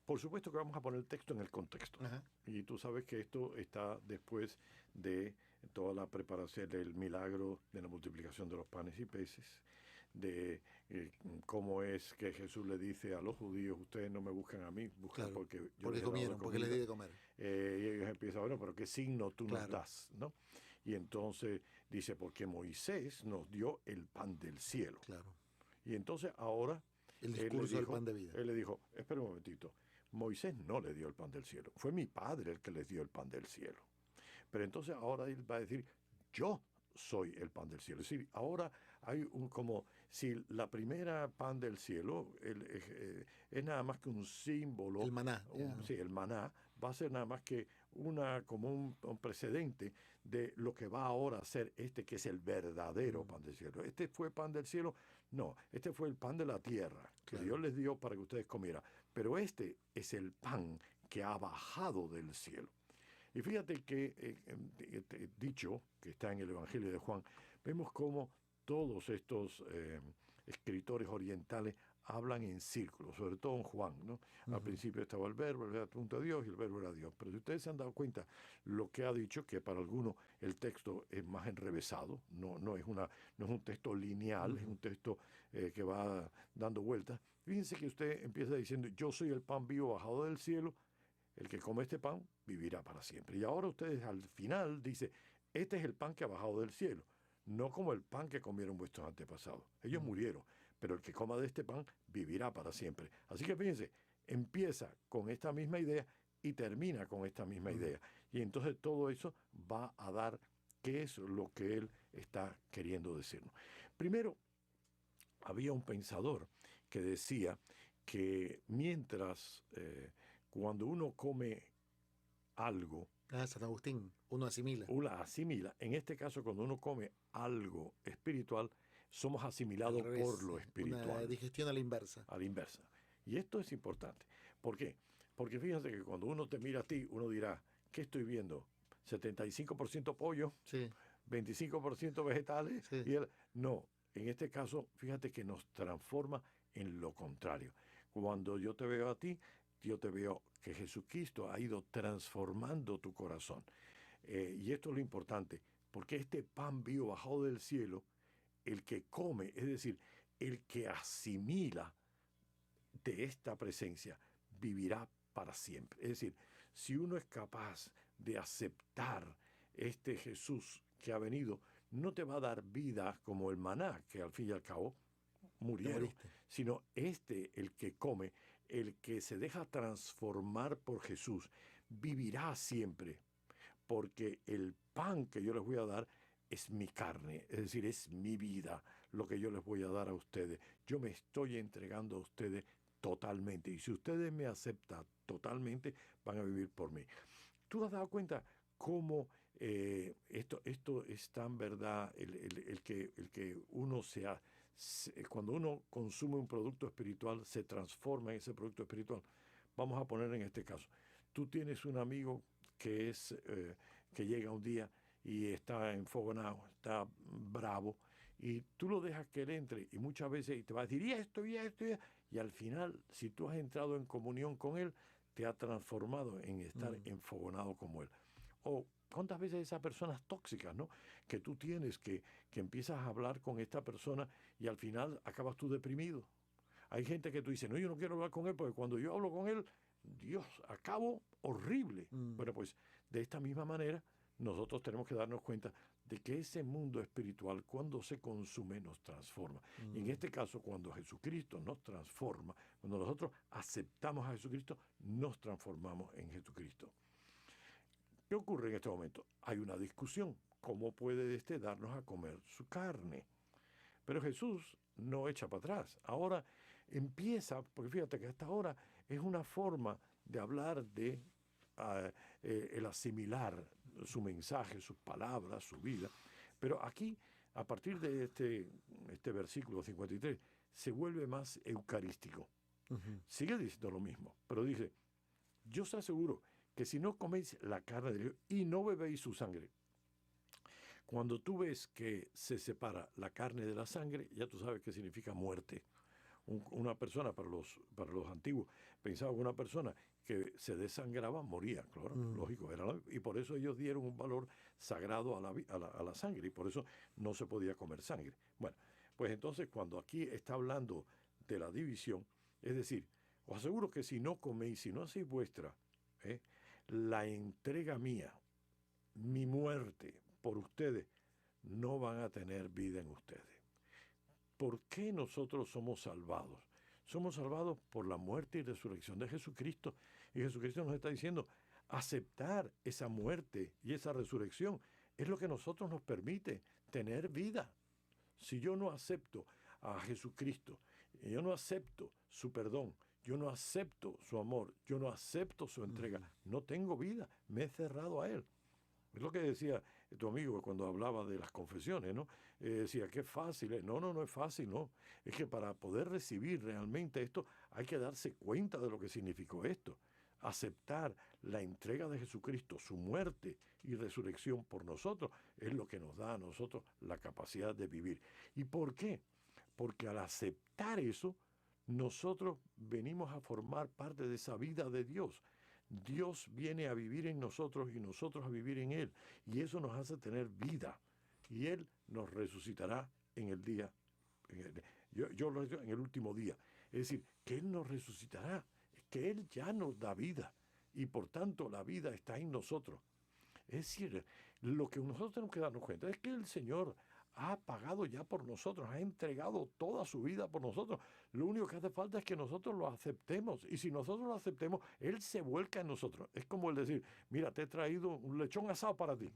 Por supuesto que vamos a poner el texto en el contexto. Ajá. Y tú sabes que esto está después de toda la preparación del milagro de la multiplicación de los panes y peces, de cómo es que Jesús le dice a los judíos, ustedes no me buscan a mí, buscan Claro, porque yo porque les he dado comieron, porque les di de comer. Y ellos empiezan, bueno, pero ¿qué signo tú nos Claro. das? ¿No? Y entonces dice, porque Moisés nos dio el pan del cielo. Claro. Y entonces ahora El discurso del pan de vida. él le dijo, espera un momentito, Moisés no le dio el pan del cielo, fue mi padre el que les dio el pan del cielo. Pero entonces ahora él va a decir, yo soy el pan del cielo. Es decir, ahora hay como si la primera pan del cielo es nada más que un símbolo. El maná. Sí, el maná va a ser nada más que como un precedente de lo que va ahora a ser que es el verdadero pan del cielo. ¿Este fue pan del cielo? No, este fue el pan de la tierra que Dios les dio para que ustedes comieran. Pero este es el pan que ha bajado del cielo. Y fíjate que dicho que está en el Evangelio de Juan, vemos cómo todos estos escritores orientales hablan en círculos, sobre todo en Juan, ¿no? Al principio estaba el verbo era junto a Dios y el verbo era Dios. Pero si ustedes se han dado cuenta, lo que ha dicho, que para algunos el texto es más enrevesado, no es un texto lineal, es un texto que va dando vueltas. Fíjense que usted empieza diciendo, yo soy el pan vivo bajado del cielo, el que come este pan vivirá para siempre. Y ahora ustedes al final dicen, este es el pan que ha bajado del cielo, no como el pan que comieron vuestros antepasados. Ellos murieron, pero el que coma de este pan vivirá para siempre. Así que fíjense, empieza con esta misma idea y termina con esta misma idea. Y entonces todo eso va a dar qué es lo que él está queriendo decirnos. Primero, había un pensador que decía que mientras cuando uno come algo, San Agustín, uno asimila. En este caso, cuando uno come algo espiritual, somos asimilados por lo espiritual. Una digestión a la inversa. A la inversa. Y esto es importante. ¿Por qué? Porque fíjate que cuando uno te mira a ti, uno dirá, ¿qué estoy viendo? 75% pollo, sí. 25% vegetales. Sí. No, en este caso, fíjate que nos transforma en lo contrario. Cuando yo te veo a ti, yo te veo que Jesucristo ha ido transformando tu corazón. Y esto es lo importante, porque este pan vivo bajado del cielo, el que come, es decir, el que asimila de esta presencia, vivirá para siempre. Es decir, si uno es capaz de aceptar este Jesús que ha venido, no te va a dar vida como el maná, que al fin y al cabo murieron, sino el que come, el que se deja transformar por Jesús, vivirá siempre, porque el pan que yo les voy a dar es mi carne, es decir, es mi vida, lo que yo les voy a dar a ustedes. Yo me estoy entregando a ustedes totalmente, y si ustedes me aceptan totalmente, van a vivir por mí. ¿Tú te has dado cuenta cómo esto es tan verdad, el que uno cuando uno consume un producto espiritual, se transforma en ese producto espiritual? Vamos a poner en este caso, tú tienes un amigo que llega un día y está enfogonado, está bravo, y tú lo dejas que él entre, y muchas veces te va a decir, y esto, y al final, si tú has entrado en comunión con él, te ha transformado en estar enfogonado como él. O cuántas veces esas personas tóxicas, ¿no?, que tú tienes, que empiezas a hablar con esta persona y al final acabas tú deprimido. Hay gente que tú dices, no, yo no quiero hablar con él, porque cuando yo hablo con él, Dios, acabo horrible. Bueno, pues de esta misma manera, nosotros tenemos que darnos cuenta de que ese mundo espiritual, cuando se consume, nos transforma. Y en este caso, cuando Jesucristo nos transforma, cuando nosotros aceptamos a Jesucristo, nos transformamos en Jesucristo. ¿Qué ocurre en este momento? Hay una discusión. ¿Cómo puede darnos a comer su carne? Pero Jesús no echa para atrás. Ahora empieza, porque fíjate que hasta ahora es una forma de hablar de el asimilar su mensaje, sus palabras, su vida. Pero aquí, a partir de este versículo 53, se vuelve más eucarístico. Sigue diciendo lo mismo, pero dice, yo os aseguro que si no coméis la carne de Dios y no bebéis su sangre, cuando tú ves que se separa la carne de la sangre, ya tú sabes qué significa muerte. Una persona, para los antiguos, pensaba que una persona que se desangraba moría, claro, lógico, y por eso ellos dieron un valor sagrado a la sangre, y por eso no se podía comer sangre. Bueno, pues entonces cuando aquí está hablando de la división, es decir, os aseguro que si no coméis, si no hacéis vuestra, la entrega mía, mi muerte por ustedes, no van a tener vida en ustedes. ¿Por qué nosotros somos salvados? Somos salvados por la muerte y resurrección de Jesucristo. Y Jesucristo nos está diciendo, aceptar esa muerte y esa resurrección es lo que a nosotros nos permite tener vida. Si yo no acepto a Jesucristo, yo no acepto su perdón, yo no acepto su amor, yo no acepto su entrega, no tengo vida, me he cerrado a Él. Es lo que decía tu amigo cuando hablaba de las confesiones, ¿no? Decía, qué fácil es. No es fácil, no. Es que para poder recibir realmente esto, hay que darse cuenta de lo que significó esto. Aceptar la entrega de Jesucristo, su muerte y resurrección por nosotros, es lo que nos da a nosotros la capacidad de vivir. ¿Y por qué? Porque al aceptar eso, nosotros venimos a formar parte de esa vida de Dios. Dios viene a vivir en nosotros y nosotros a vivir en Él. Y eso nos hace tener vida. Y Él nos resucitará en el día, yo lo digo, en el último día. Es decir, que Él nos resucitará, que Él ya nos da vida. Y por tanto la vida está en nosotros. Es decir, lo que nosotros tenemos que darnos cuenta es que el Señor ha pagado ya por nosotros, ha entregado toda su vida por nosotros. Lo único que hace falta es que nosotros lo aceptemos. Y si nosotros lo aceptemos, Él se vuelca en nosotros. Es como el decir, mira, te he traído un lechón asado para ti.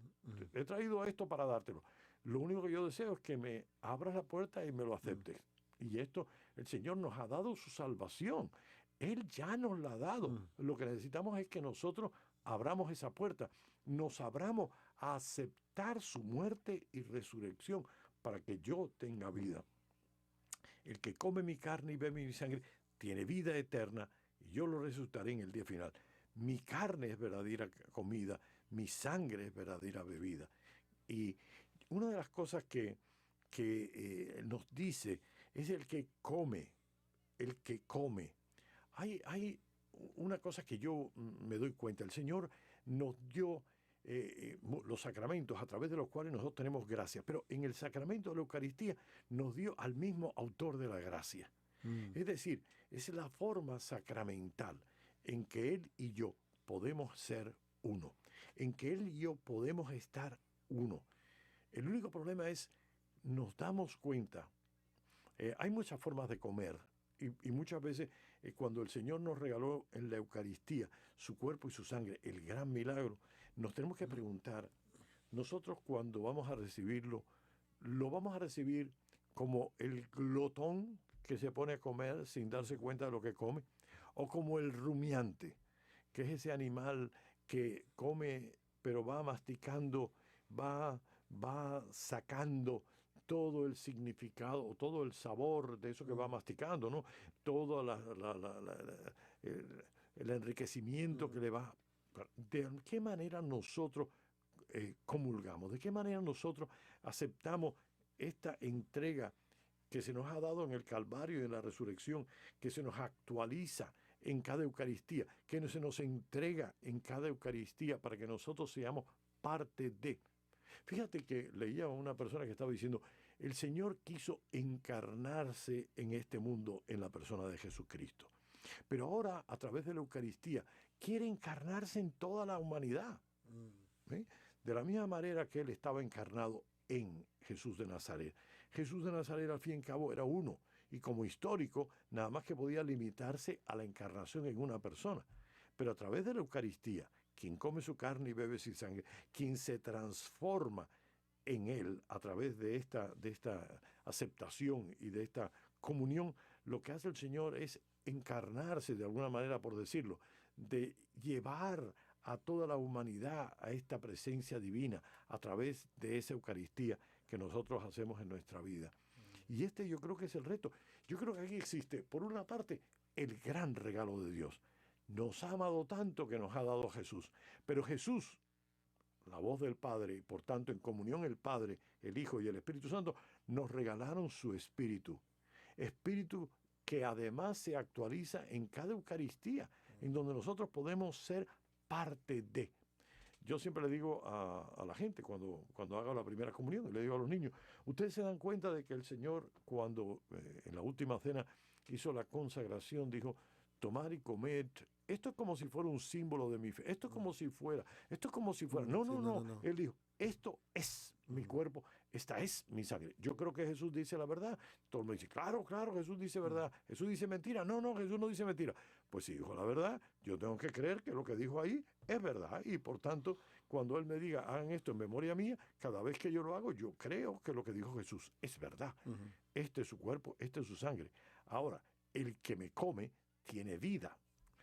Te he traído esto para dártelo. Lo único que yo deseo es que me abras la puerta y me lo aceptes. Y esto, el Señor nos ha dado su salvación. Él ya nos la ha dado. Lo que necesitamos es que nosotros abramos esa puerta. Nos abramos a aceptar su muerte y resurrección para que yo tenga vida. El que come mi carne y bebe mi sangre tiene vida eterna y yo lo resucitaré en el día final. Mi carne es verdadera comida, mi sangre es verdadera bebida. Y una de las cosas que nos dice es el que come, el que come. Hay una cosa que yo me doy cuenta, el Señor nos dio los sacramentos a través de los cuales nosotros tenemos gracia, pero en el sacramento de la Eucaristía nos dio al mismo autor de la gracia. Es decir, es la forma sacramental en que Él y yo podemos ser uno, en que Él y yo podemos estar uno. El único problema es, nos damos cuenta, hay muchas formas de comer, y muchas veces cuando el Señor nos regaló en la Eucaristía su cuerpo y su sangre, el gran milagro, nos tenemos que preguntar, nosotros cuando vamos a recibirlo, ¿lo vamos a recibir como el glotón que se pone a comer sin darse cuenta de lo que come? ¿O como el rumiante, que es ese animal que come pero va masticando, va sacando todo el significado o todo el sabor de eso que va masticando, ¿no? Todo el enriquecimiento que le va. ¿De qué manera nosotros comulgamos? ¿De qué manera nosotros aceptamos esta entrega que se nos ha dado en el Calvario y en la resurrección, que se nos actualiza en cada Eucaristía, que se nos entrega en cada Eucaristía para que nosotros seamos parte de? Fíjate que leía a una persona que estaba diciendo, el Señor quiso encarnarse en este mundo en la persona de Jesucristo. Pero ahora, a través de la Eucaristía, quiere encarnarse en toda la humanidad. ¿Sí? De la misma manera que Él estaba encarnado en Jesús de Nazaret. Jesús de Nazaret, al fin y al cabo, era uno. Y como histórico, nada más que podía limitarse a la encarnación en una persona. Pero a través de la Eucaristía, quien come su carne y bebe su sangre, quien se transforma en Él a través de esta aceptación y de esta comunión, lo que hace el Señor es encarnarse de alguna manera, por decirlo, de llevar a toda la humanidad a esta presencia divina a través de esa Eucaristía que nosotros hacemos en nuestra vida. Y yo creo que es el reto. Yo creo que aquí existe, por una parte, el gran regalo de Dios. Nos ha amado tanto que nos ha dado Jesús. Pero Jesús, la voz del Padre, y por tanto en comunión el Padre, el Hijo y el Espíritu Santo, nos regalaron su Espíritu. Espíritu que además se actualiza en cada Eucaristía, en donde nosotros podemos ser parte de. Yo siempre le digo a la gente cuando hago la primera comunión, le digo a los niños, ustedes se dan cuenta de que el Señor, cuando en la última cena hizo la consagración, dijo, tomar y comer, esto es como si fuera un símbolo de mi fe, esto es como si fuera. No. Él dijo, esto es mi cuerpo, esta es mi sangre. Yo creo que Jesús dice la verdad. Todo el mundo dice, claro, Jesús dice verdad. Jesús dice mentira. No, Jesús no dice mentira. Pues si dijo la verdad, yo tengo que creer que lo que dijo ahí es verdad. Y por tanto, cuando Él me diga, hagan esto en memoria mía, cada vez que yo lo hago, yo creo que lo que dijo Jesús es verdad. Este es su cuerpo, este es su sangre. Ahora, el que me come tiene vida.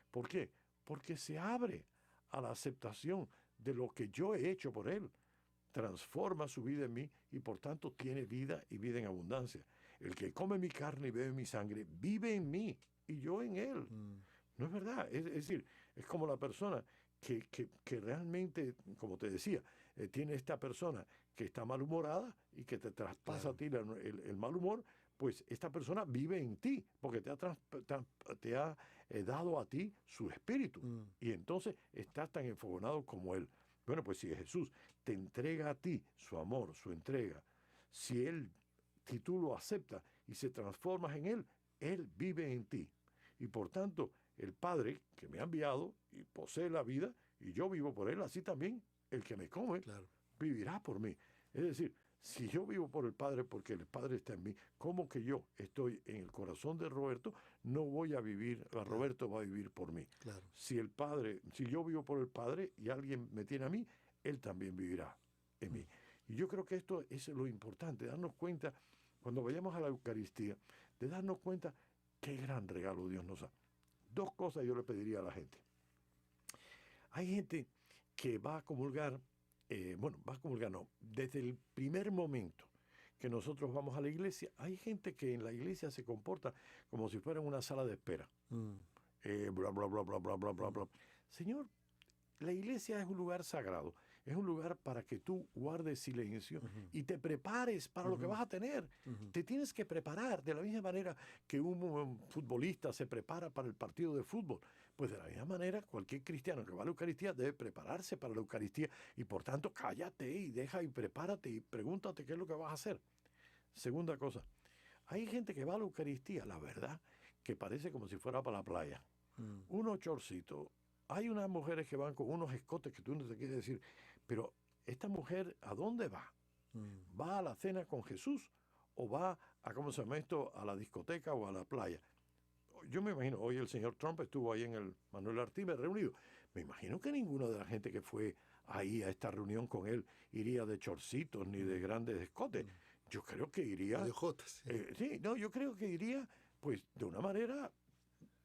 ¿Por qué? Porque se abre a la aceptación de lo que yo he hecho por Él. Transforma su vida en mí y por tanto tiene vida y vida en abundancia. El que come mi carne y bebe mi sangre vive en mí y yo en él. No es verdad. Es decir, es como la persona que realmente, como te decía, tiene esta persona que está malhumorada y que te traspasa a ti el mal humor, pues esta persona vive en ti porque te ha dado a ti su espíritu. Y entonces estás tan enfogonado como él. Bueno, pues si Jesús te entrega a ti su amor, su entrega, si tú lo aceptas y se transformas en Él vive en ti. Y por tanto, el Padre que me ha enviado y posee la vida, y yo vivo por Él, así también el que me come vivirá por mí. Es decir, si yo vivo por el Padre porque el Padre está en mí, ¿cómo que yo estoy en el corazón de Roberto? No voy a vivir, Roberto va a vivir por mí. Si yo vivo por el Padre y alguien me tiene a mí, Él también vivirá en mí. Y yo creo que esto es lo importante, darnos cuenta, cuando vayamos a la Eucaristía, de darnos cuenta qué gran regalo Dios nos da. Dos cosas yo le pediría a la gente. Hay gente que va a comulgar, desde el primer momento que nosotros vamos a la iglesia, hay gente que en la iglesia se comporta como si fuera una sala de espera. Bla, bla, bla, bla, bla, bla, bla, bla. Señor, la iglesia es un lugar sagrado, es un lugar para que tú guardes silencio y te prepares para lo que vas a tener. Te tienes que preparar de la misma manera que un futbolista se prepara para el partido de fútbol. Pues de la misma manera, cualquier cristiano que va a la Eucaristía debe prepararse para la Eucaristía y por tanto cállate y deja y prepárate y pregúntate qué es lo que vas a hacer. Segunda cosa, hay gente que va a la Eucaristía, la verdad, que parece como si fuera para la playa. Unos chorcitos. Hay unas mujeres que van con unos escotes que tú no te quieres decir, pero esta mujer, ¿a dónde va? ¿Va a la cena con Jesús o va a la discoteca o a la playa? Yo me imagino, hoy el señor Trump estuvo ahí en el Manuel Artimes reunido. Me imagino que ninguna de la gente que fue ahí a esta reunión con él iría de chorcitos ni de grandes escotes. Yo creo que iría... De jotas. Yo creo que iría pues de una manera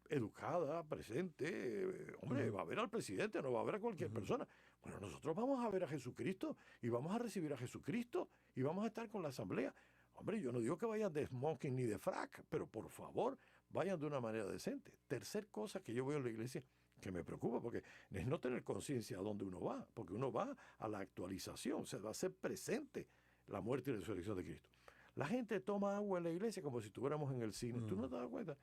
educada, presente. Va a ver al presidente, no va a ver a cualquier persona. Bueno, nosotros vamos a ver a Jesucristo y vamos a recibir a Jesucristo y vamos a estar con la asamblea. Hombre, yo no digo que vayan de smoking ni de frac, pero por favor, vayan de una manera decente. Tercer cosa que yo veo en la iglesia que me preocupa, porque es no tener conciencia a dónde uno va, porque uno va a la actualización, va a ser presente la muerte y la resurrección de Cristo. La gente toma agua en la iglesia como si estuviéramos en el cine. ¿Tú no te das cuenta?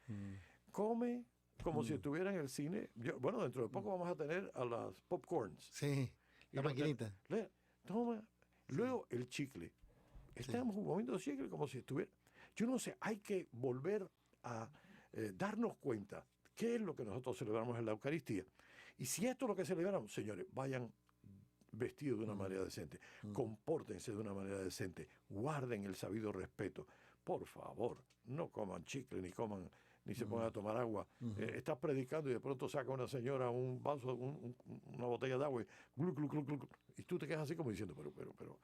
Come como si estuviera en el cine. Dentro de poco vamos a tener a las popcorns. Sí, la maquinita. Toma. Luego el chicle. Estamos moviendo chicle como si estuviera... Yo no sé, hay que volver a darnos cuenta qué es lo que nosotros celebramos en la Eucaristía. Y si esto es lo que celebramos, señores, vayan vestidos de una manera decente, compórtense de una manera decente, guarden el sabido respeto. Por favor, no coman chicle ni se pongan a tomar agua. Estás predicando y de pronto saca una señora un vaso, una botella de agua y glu, glu, glu, glu, y tú te quedas así como diciendo, pero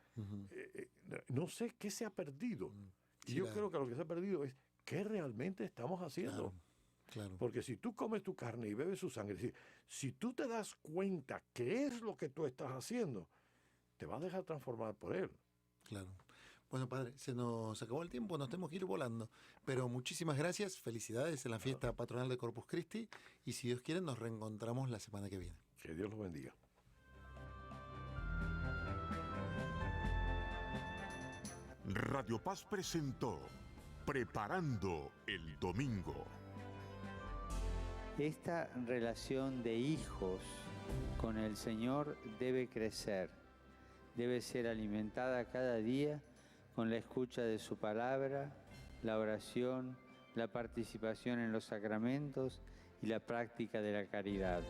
no sé qué se ha perdido. Y yo creo que lo que se ha perdido es qué realmente estamos haciendo. Claro. Porque si tú comes tu carne y bebes su sangre, es decir, si tú te das cuenta qué es lo que tú estás haciendo, te vas a dejar transformar por Él. Claro. Bueno, padre, se nos acabó el tiempo, nos tenemos que ir volando. Pero muchísimas gracias, felicidades en la fiesta patronal de Corpus Christi y si Dios quiere nos reencontramos la semana que viene. Que Dios los bendiga. Radio Paz presentó Preparando el Domingo. Esta relación de hijos con el Señor debe crecer, debe ser alimentada cada día con la escucha de su palabra, la oración, la participación en los sacramentos y la práctica de la caridad.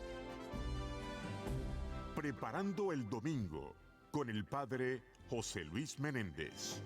Preparando el Domingo con el Padre José Luis Menéndez.